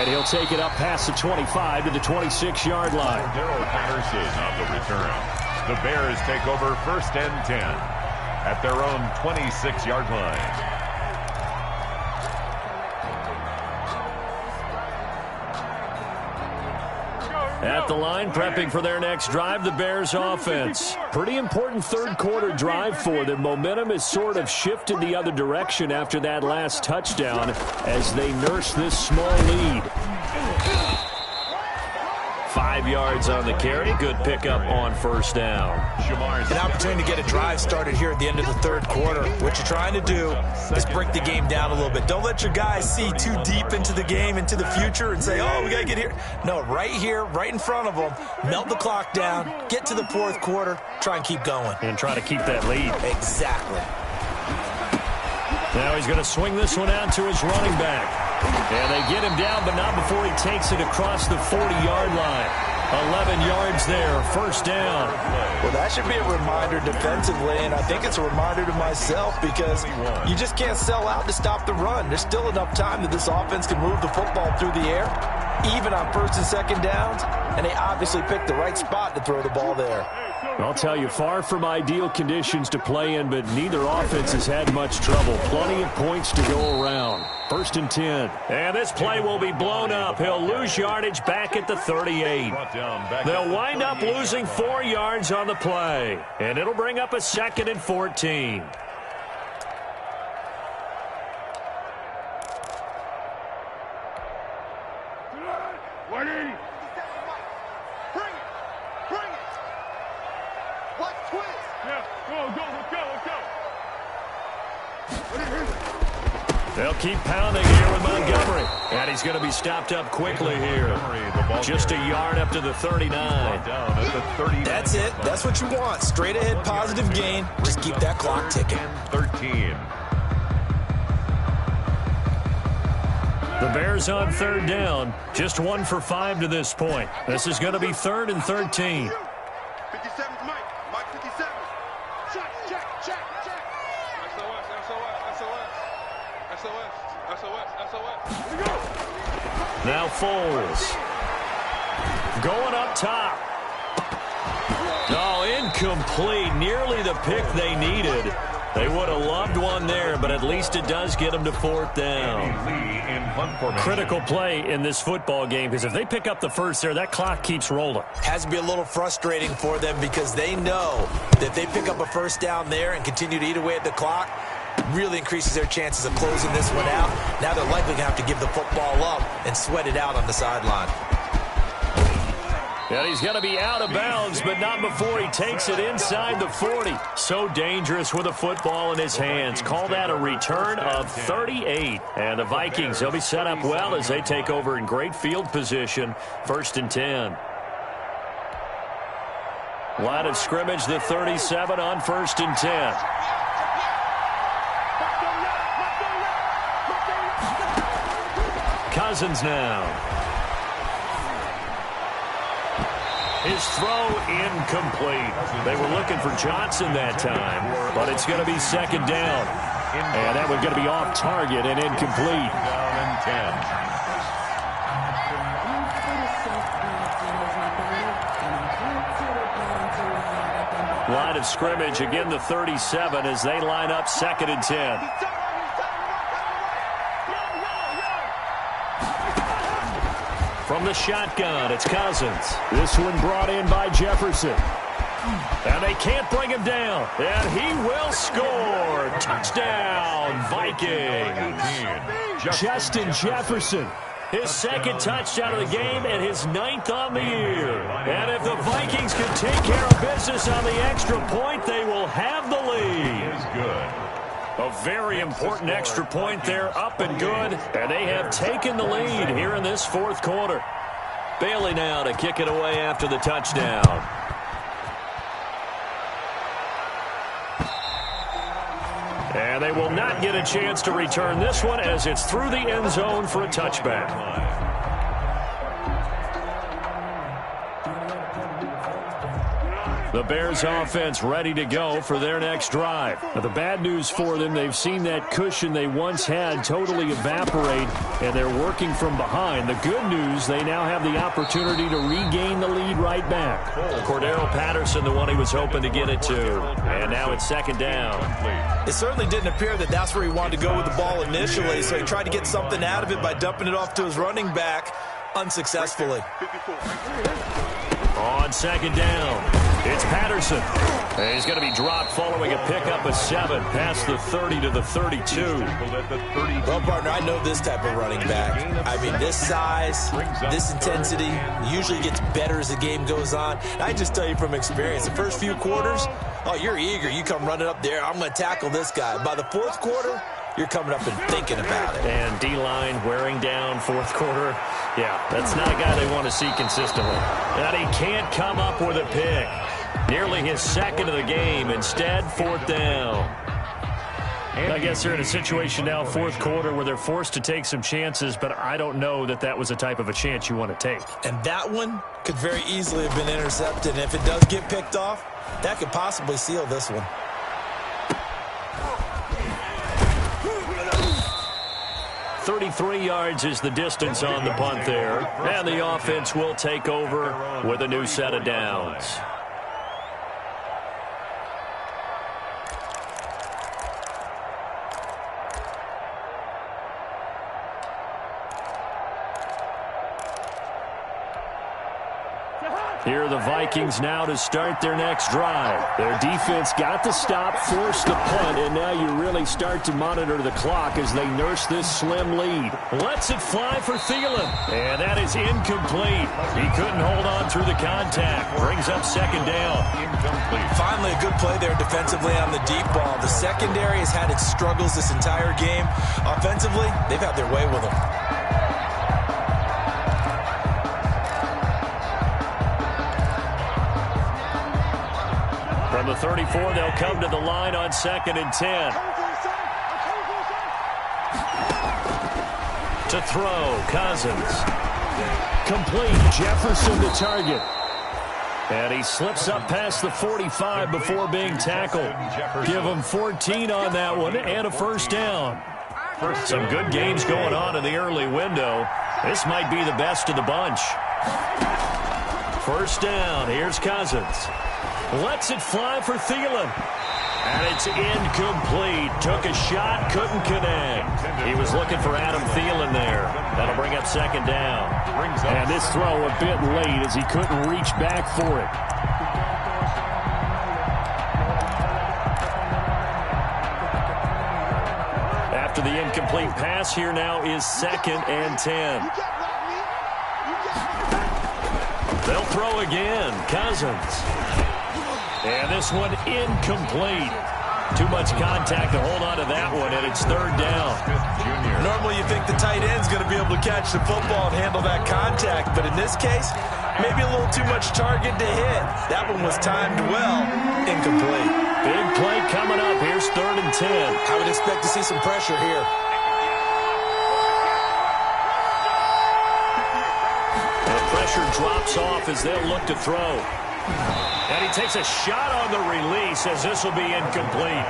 And he'll take it up past the 25 to the 26-yard line.
Daryl Patterson on the return. The Bears take over 1st and 10 at their own 26-yard line.
At the line, prepping for their next drive, the Bears offense. Pretty important third-quarter drive for them. Momentum has sort of shifted the other direction after that last touchdown as they nurse this small lead. 5 5 yards on the carry. Good pickup on first down.
An opportunity to get a drive started here at the end of the third quarter. What you're trying to do is break the game down a little bit. Don't let your guys see too deep into the game, into the future, and say, oh, we got to get here. No, right here, right in front of them, melt the clock down, get to the fourth quarter, try and keep going.
And try to keep that lead.
Exactly.
Now he's going to swing this one out to his running back. And they get him down, but not before he takes it across the 40-yard line. 11 yards there, first down.
Well, that should be a reminder defensively, and I think it's a reminder to myself because you just can't sell out to stop the run. There's still enough time that this offense can move the football through the air, even on first and second downs, and they obviously picked the right spot to throw the ball there.
I'll tell you, far from ideal conditions to play in, but neither offense has had much trouble. Plenty of points to go around. First and 10. And this play will be blown up. He'll lose yardage back at the 38. They'll wind up losing 4 yards on the play. And it'll bring up a second and 14. They'll keep pounding here with Montgomery. And he's going to be stopped up quickly here. Just a yard up to the 39.
That's it. That's what you want. Straight ahead positive gain. Just keep that clock ticking.
13.
The Bears on third down. Just 1 for 5 to this point. This is going to be 3rd and 13.
57, Mike 57. Check. SOS. Here we go.
Now Foles. Going up top. Oh, incomplete. Nearly the pick they needed. They would have loved one there, but at least it does get them to 4th down. Critical play in this football game, because if they pick up the first there, that clock keeps rolling.
Has to be a little frustrating for them because they know that if they pick up a first down there and continue to eat away at the clock, really increases their chances of closing this one out. Now they're likely going to have to give the football up and sweat it out on the sideline.
And he's going to be out of bounds, but not before he takes it inside the 40. So dangerous with a football in his hands. Call that a return of 38. And the Vikings, they'll be set up well as they take over in great field position. 1st and 10. Line of scrimmage, the 37 on 1st and 10. Cousins now. His throw incomplete. They were looking for Johnson that time, but it's going to be 2nd down. And that one's going to be off target and incomplete.
Down and 10.
Line of scrimmage, again the 37 as they line up 2nd and 10. From the shotgun, it's Cousins. This one brought in by Jefferson. And they can't bring him down. And he will score. Touchdown, Vikings. Justin Jefferson. His 2nd touchdown of the game and his 9th on the year. And if the Vikings can take care of business on the extra point, they will have the lead.
Is good.
A very important extra point there, up and good. And they have taken the lead here in this 4th quarter. Bailey now to kick it away after the touchdown. And they will not get a chance to return this one as it's through the end zone for a touchback. The Bears offense ready to go for their next drive. Now, the bad news for them, they've seen that cushion they once had totally evaporate, and they're working from behind. The good news, they now have the opportunity to regain the lead right back. Cordero Patterson, the one he was hoping to get it to. And now it's 2nd down.
It certainly didn't appear that that's where he wanted to go with the ball initially, so he tried to get something out of it by dumping it off to his running back unsuccessfully.
On 2nd down. It's Patterson. And he's going to be dropped following a pickup of 7 past the 30 to the 32.
Well, partner, I know this type of running back. I mean, this size, this intensity usually gets better as the game goes on. And I just tell you from experience, the first few quarters, oh, you're eager. You come running up there, I'm going to tackle this guy. By the fourth quarter, you're coming up and thinking about it.
And D-line wearing down fourth quarter. Yeah, that's not a guy they want to see consistently. And he can't come up with a pick. Nearly his second of the game. Instead, fourth down. I guess they're in a situation now, fourth quarter, where they're forced to take some chances, but I don't know that that was the type of a chance you want to take.
And that one could very easily have been intercepted. And if it does get picked off, that could possibly seal this one.
.33 yards is the distance on the punt there. And the offense will take over with a new set of downs. Here are the Vikings now to start their next drive. Their defense got the stop, forced the punt, and now you really start to monitor the clock as they nurse this slim lead. Lets it fly for Thielen, and that is incomplete. He couldn't hold on through the contact. Brings up second down.
Incomplete. Finally, a good play there defensively on the deep ball. The secondary has had its struggles this entire game. Offensively, they've had their way with them.
From the 34, they'll come to the line on 2nd and 10. To throw, Cousins. Complete, Jefferson to target. And he slips up past the 45 before being tackled. Give him 14 on that one and a first down. Some good games going on in the early window. This might be the best of the bunch. First down, here's Cousins. Lets it fly for Thielen. And it's incomplete. Took a shot, couldn't connect. He was looking for Adam Thielen there. That'll bring up second down. And this throw a bit late as he couldn't reach back for it. After the incomplete pass, here now is 2nd and 10. They'll throw again. Cousins. And this one incomplete. Too much contact to hold on to that one, and it's third down.
Normally you think the tight end's going to be able to catch the football and handle that contact, but in this case, maybe a little too much target to hit. That one was timed well. Incomplete.
Big play coming up. Here's 3rd and 10.
I would expect to see some pressure here.
The pressure drops off as they'll look to throw. And he takes a shot on the release as this will be incomplete.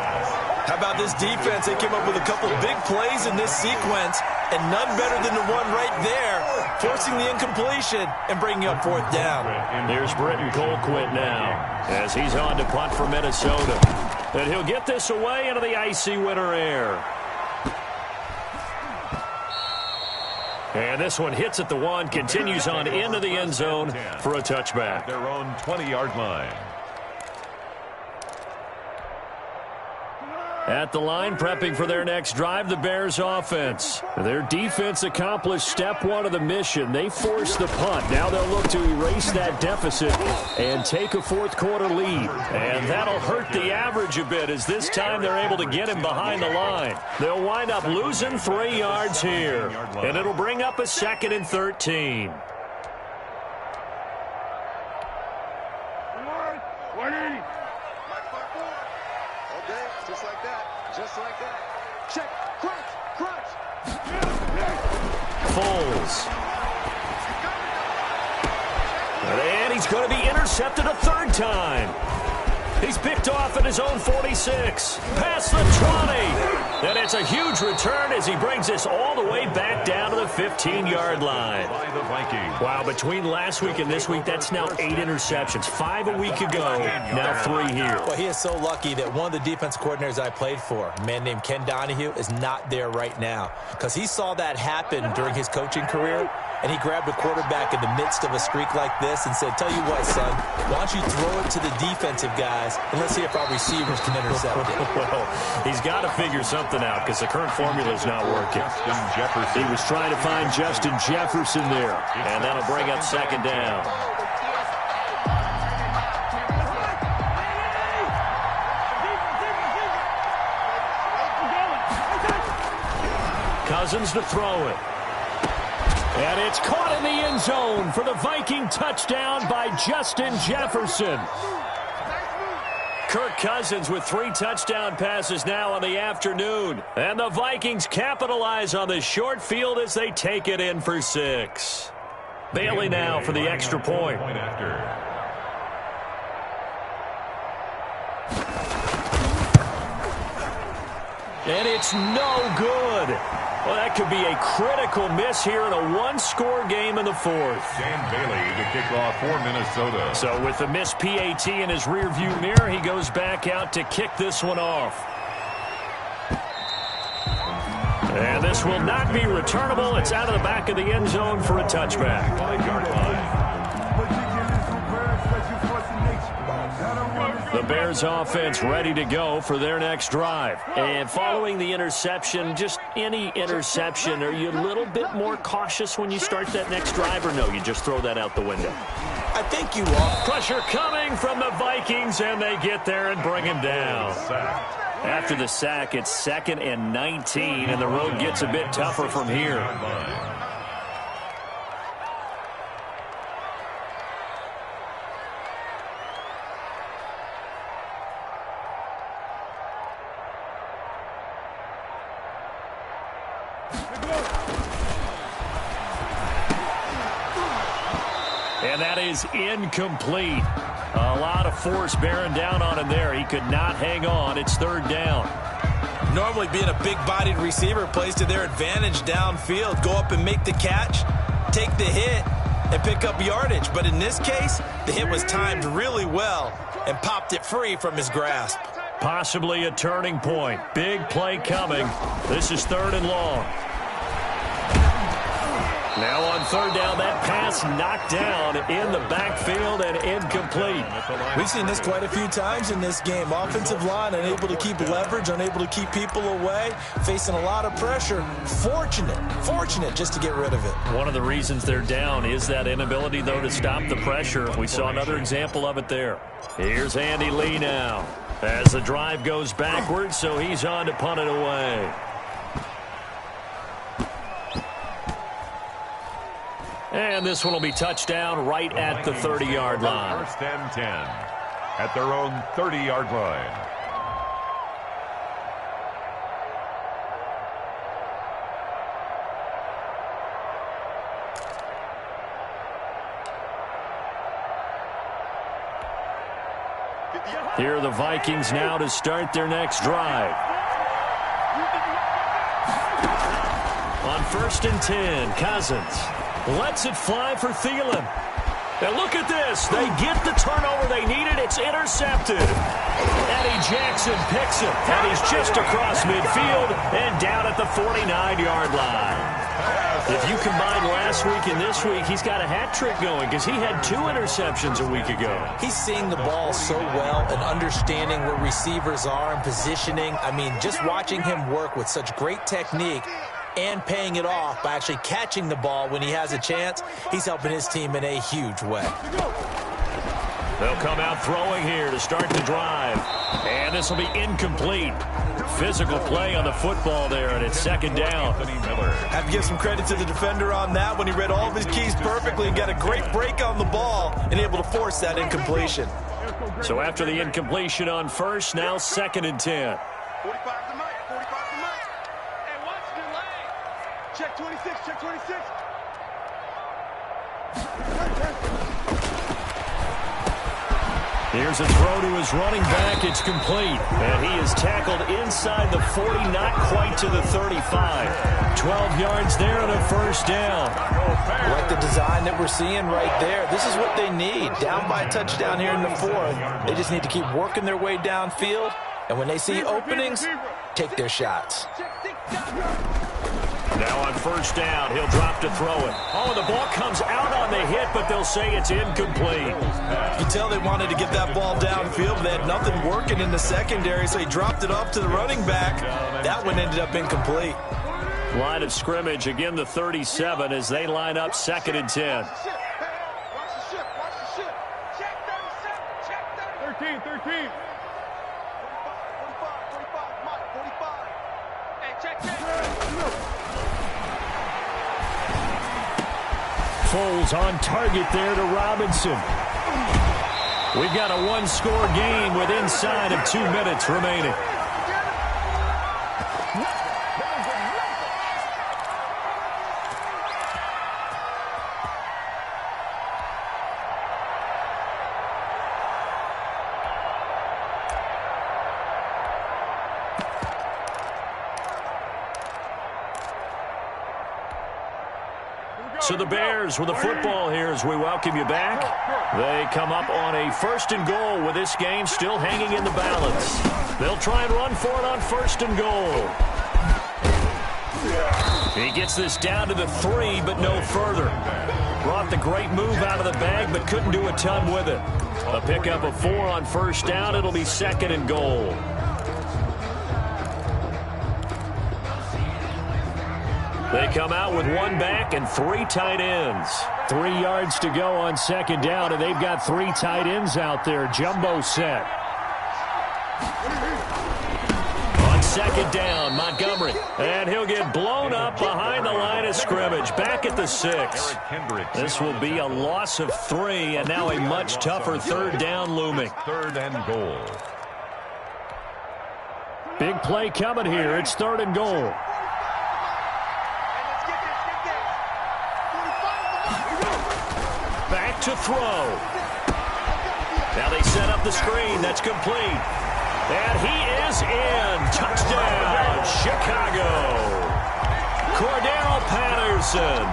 How about this defense? They came up with a couple big plays in this sequence, and none better than the one right there, forcing the incompletion and bringing up 4th down.
There's Britton Colquitt now as he's on to punt for Minnesota. And he'll get this away into the icy winter air. And this one hits at the 1, continues on into the end zone for a touchback.
Their own 20-yard line.
At the line, prepping for their next drive, the Bears offense. Their defense accomplished step 1 of the mission. They forced the punt. Now they'll look to erase that deficit and take a fourth quarter lead. And that'll hurt the average a bit as this time they're able to get him behind the line. They'll wind up losing 3 yards here. And it'll bring up a 2nd and 13.
Just like that. Check. Crunch.
Foles. And he's going to be intercepted a 3rd time. He's picked off at his own 46. Past the 20. And it's a huge return as he brings this all the way back down to the 15-yard line.
By the Vikings.
Wow, between last week and this week, that's now 8 interceptions. 5 a week ago, now 3 here.
Well, he is so lucky that one of the defense coordinators I played for, a man named Ken Donahue, is not there right now. Because he saw that happen during his coaching career, and he grabbed a quarterback in the midst of a streak like this and said, tell you what, son, why don't you throw it to the defensive guys, and let's see if our receivers can intercept it.
Well, he's got to figure something out because the current formula is not working. He was trying to find Justin Jefferson there, and that'll bring up second down. Cousins to throw it. And it's caught in the end zone for the Viking touchdown by Justin Jefferson. Kirk Cousins with 3 touchdown passes now on the afternoon. And the Vikings capitalize on the short field as they take it in for 6. Bailey now for the extra point. And it's no good. Well, that could be a critical miss here in a one-score game in the 4th.
Dan Bailey to kick off for Minnesota.
So with the missed PAT in his rearview mirror, he goes back out to kick this one off. And this will not be returnable. It's out of the back of the end zone for a touchback.
5-yard line.
The Bears offense ready to go for their next drive. And following the interception, just any interception, are you a little bit more cautious when you start that next drive, or no, you just throw that out the window?
I think you are.
Pressure coming from the Vikings, and they get there and bring him down. After the sack, it's 2nd and 19, and the road gets a bit tougher from here. And that is incomplete. A lot of force bearing down on him there. He could not hang on. It's 3rd down.
Normally being a big-bodied receiver plays to their advantage downfield. Go up and make the catch, take the hit, and pick up yardage. But in this case, the hit was timed really well and popped it free from his grasp.
Possibly a turning point. Big play coming. This is 3rd and long. Now on 3rd down, that pass knocked down in the backfield and incomplete.
We've seen this quite a few times in this game. Offensive line unable to keep leverage, unable to keep people away, facing a lot of pressure. Fortunate just to get rid of it.
One of the reasons they're down is that inability, though, to stop the pressure. We saw another example of it there. Here's Andy Lee now as the drive goes backwards, so he's on to punt it away. And this one will be touchdown right at the 30-yard line.
1st and 10 at their own 30-yard line.
Here are the Vikings now to start their next drive. On 1st and 10, Cousins lets it fly for Thielen. Now look at this. They get the turnover they needed. It's intercepted. Eddie Jackson picks it, and he's just across midfield and down at the 49-yard line. If you combine last week and this week, he's got a hat trick going because he had 2 interceptions a week ago.
He's seeing the ball so well and understanding where receivers are and positioning. I mean, just watching him work with such great technique and paying it off by actually catching the ball when he has a chance, he's helping his team in a huge way.
They'll come out throwing here to start the drive. And this will be incomplete. Physical play on the football there, and it's 2nd down.
Have to give some credit to the defender on that when he read all of his keys perfectly and got a great break on the ball and able to force that incompletion.
So after the incompletion on 1st, now 2nd and 10.
45 to Mike. 45 to Mike. And watch the leg. Check 26. Check 26.
Here's a throw to his running back. It's complete. And he is tackled inside the 40, not quite to the 35. 12 yards there and a 1st down.
Like the design that we're seeing right there. This is what they need. Down by a touchdown here in the 4th. They just need to keep working their way downfield. And when they see openings, take their shots.
Now on first down, he'll drop to throw it. Oh, the ball comes out on the hit, but they'll say it's incomplete.
You can tell they wanted to get that ball downfield, but they had nothing working in the secondary, so he dropped it off to the running back. That one ended up incomplete.
Line of scrimmage, again the 37 as they line up 2nd and 10.
13. 45, Mike, 45. Hey, check.
Foles on target there to Robinson. We've got a one-score game with inside of 2 minutes remaining. So the Bears with the football here as we welcome you back. They come up on a 1st and goal with this game still hanging in the balance. They'll try and run for it on 1st and goal. He gets this down to the 3, but no further. Brought the great move out of the bag, but couldn't do a ton with it. A pickup of 4 on 1st down. It'll be 2nd and goal. They come out with 1 back and 3 tight ends. 3 yards to go on 2nd down, and they've got 3 tight ends out there. Jumbo set. On 2nd down, Montgomery. And he'll get blown up behind the line of scrimmage. Back at the 6. This will be a loss of 3, and now a much tougher 3rd down looming.
3rd and goal.
Big play coming here. It's 3rd and goal. Back to throw. Now they set up the screen. That's complete. And he is in. Touchdown, Chicago. Cordero Patterson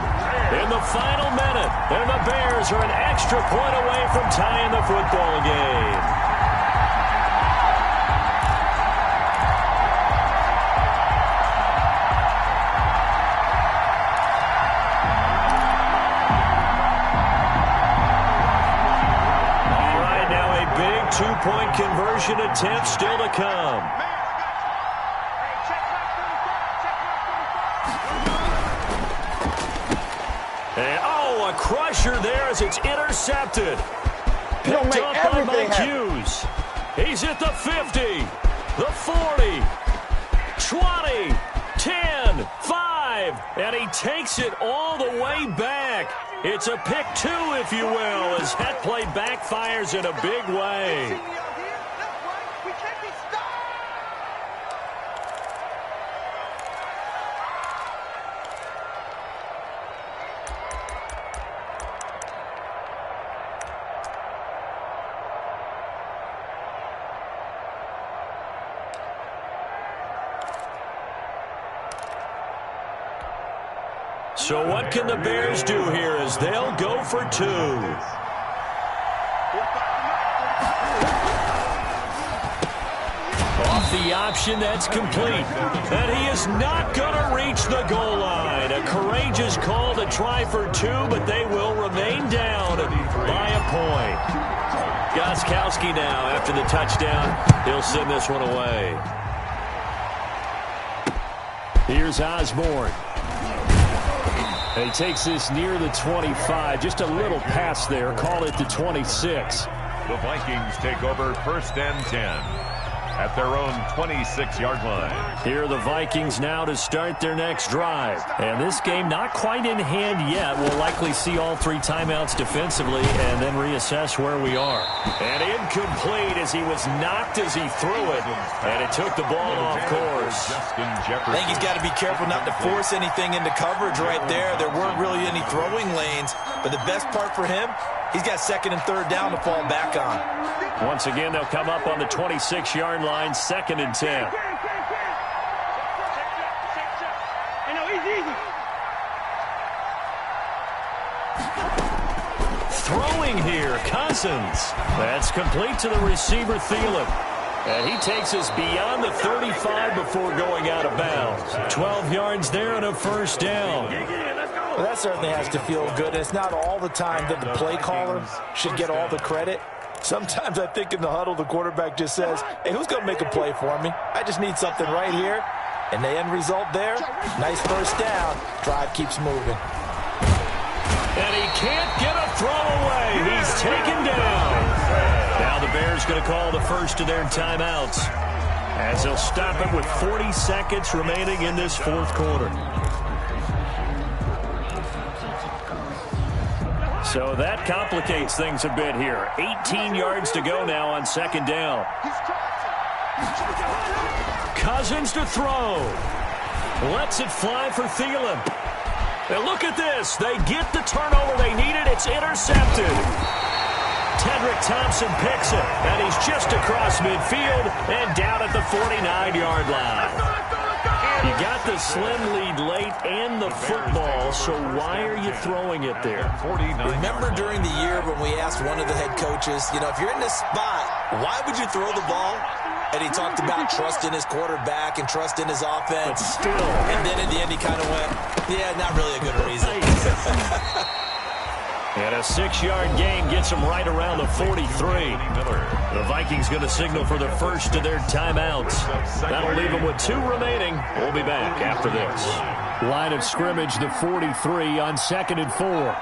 in the final minute. And the Bears are an extra point away from tying the football game. Two-point conversion attempt still to come. And, a crusher there as it's intercepted. Picked up by Mike Hughes. He's at the 50, the 40, 20, 10, 5, and he takes it all the way back. It's a pick 2, if you will, as that play backfires in a big way. So what can the Bears do here as they'll go for 2? Off the option, that's complete. And he is not going to reach the goal line. A courageous call to try for 2, but they will remain down by a point. Gostkowski now, after the touchdown, he'll send this one away. Here's Osborne. He takes this near the 25, just a little pass there, call it the 26.
The Vikings take over 1st and 10 at their own 26-yard line.
Here are the Vikings now to start their next drive. And this game not quite in hand yet. We'll likely see all 3 timeouts defensively and then reassess where we are. And incomplete as he was knocked as he threw it. And it took the ball off course.
I think he's got to be careful not to force anything into coverage right there. There weren't really any throwing lanes. But the best part for him, he's got 2nd and 3rd down to fall back on.
Once again, they'll come up on the 26-yard line, 2nd and 10. Throwing here, Cousins. That's complete to the receiver, Thielen. And he takes us beyond the 35 before going out of bounds. 12 yards there and a first down.
Well, that certainly has to feel good. It's not all the time that the play caller should get all the credit. Sometimes I think in the huddle, the quarterback just says, hey, who's going to make a play for me? I just need something right here. And the end result there, nice first down. Drive keeps moving.
And he can't get a throw away. He's taken down. Now the Bears going to call the first of their timeouts, as they'll stop it with 40 seconds remaining in this fourth quarter. So that complicates things a bit here. 18 yards to go now on second down. Cousins to throw. Lets it fly for Thielen. And look at this. They get the turnover they needed. It's intercepted. Tedrick Thompson picks it, and he's just across midfield and down at the 49-yard line. You got the slim lead late and the football, so why are you throwing it there?
Remember during the year when we asked one of the head coaches, you know, if you're in this spot, why would you throw the ball? And he talked about trust in his quarterback and trust in his offense.
But still.
And then in the end he kind of went, yeah, not really a good reason.
And a 6-yard gain gets him right around the 43. The Vikings going to signal for the first of their timeouts. That'll leave them with 2 remaining. We'll be back after this. Line of scrimmage, the 43 on 2nd and 4.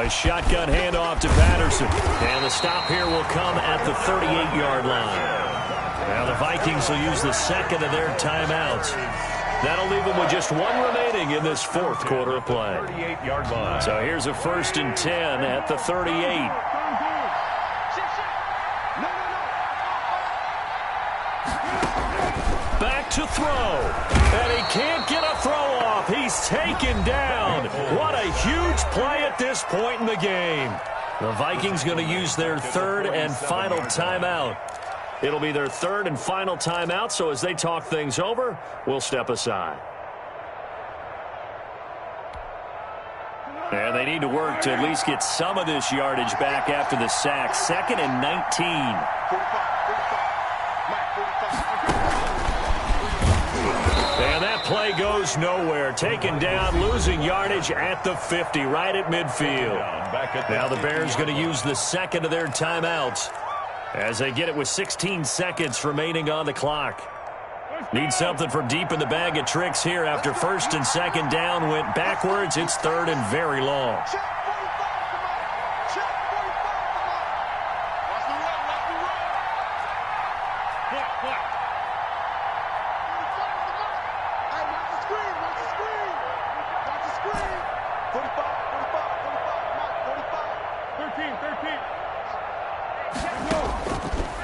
A shotgun handoff to Patterson. And the stop here will come at the 38-yard line. Now the Vikings will use the second of their timeouts. That'll leave them with just 1 remaining in this fourth quarter of play.
38-yard line.
So here's a 1st and 10 at the 38. Back to throw. And he can't get a throw off. He's taken down. What a huge play at this point in the game. The Vikings going to use their 3rd and final timeout. It'll be their 3rd and final timeout, so as they talk things over, we'll step aside. And they need to work to at least get some of this yardage back after the sack. 2nd and 19. And that play goes nowhere. Taken down, losing yardage at the 50, right at midfield. Now the Bears going to use the second of their timeouts, as they get it with 16 seconds remaining on the clock. Need something from deep in the bag of tricks here after 1st and 2nd down went backwards. It's 3rd and very long.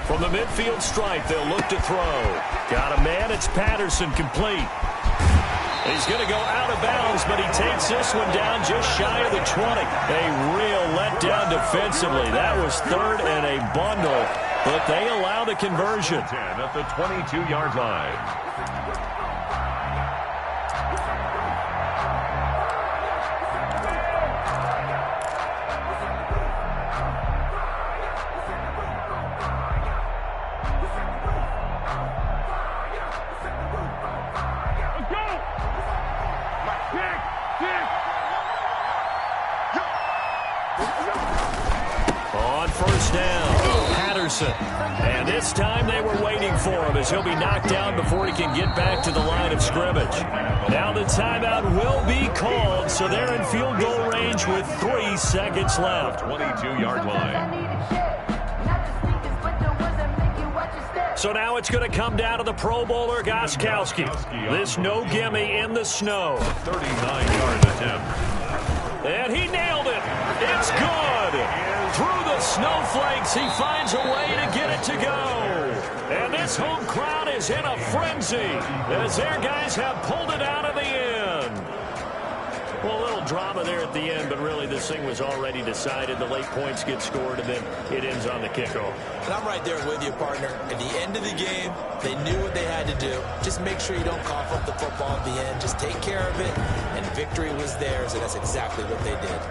From the midfield stripe, they'll look to throw. Got a man, it's Patterson, complete. He's going to go out of bounds, but he takes this one down just shy of the 20. A real letdown defensively. That was 3rd and a bundle, but they allow the conversion.
10 at the 22-yard line.
And this time they were waiting for him, as he'll be knocked down before he can get back to the line of scrimmage. Now the timeout will be called, so they're in field goal range with 3 seconds left.
22-yard line.
So now it's going to come down to the Pro Bowler, Gostkowski. This no gimme in the snow.
39-yard attempt.
And he nailed it. It's good. Through the snowflakes, he finds a way to get it to go. And this home crowd is in a frenzy as their guys have pulled it out of the end. Well, a little drama there at the end, but really this thing was already decided. The late points get scored, and then it ends on the kickoff.
And I'm right there with you, partner. At the end of the game, they knew what they had to do. Just make sure you don't cough up the football at the end. Just take care of it, and victory was theirs, and that's exactly what they did.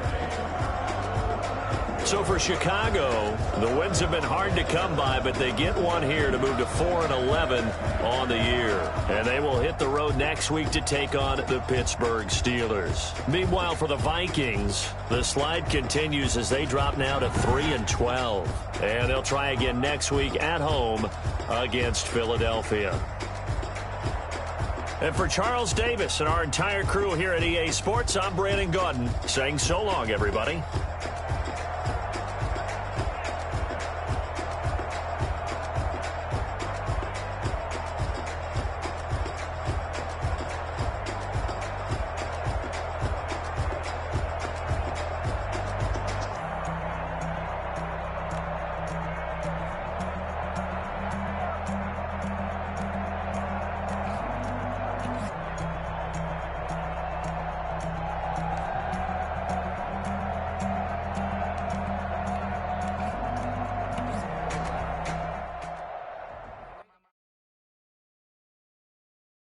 So for Chicago, the wins have been hard to come by, but they get one here to move to 4-11 on the year. And they will hit the road next week to take on the Pittsburgh Steelers. Meanwhile, for the Vikings, the slide continues as they drop now to 3-12. And they'll try again next week at home against Philadelphia. And for Charles Davis and our entire crew here at EA Sports, I'm Brandon Gaudin saying so long, everybody.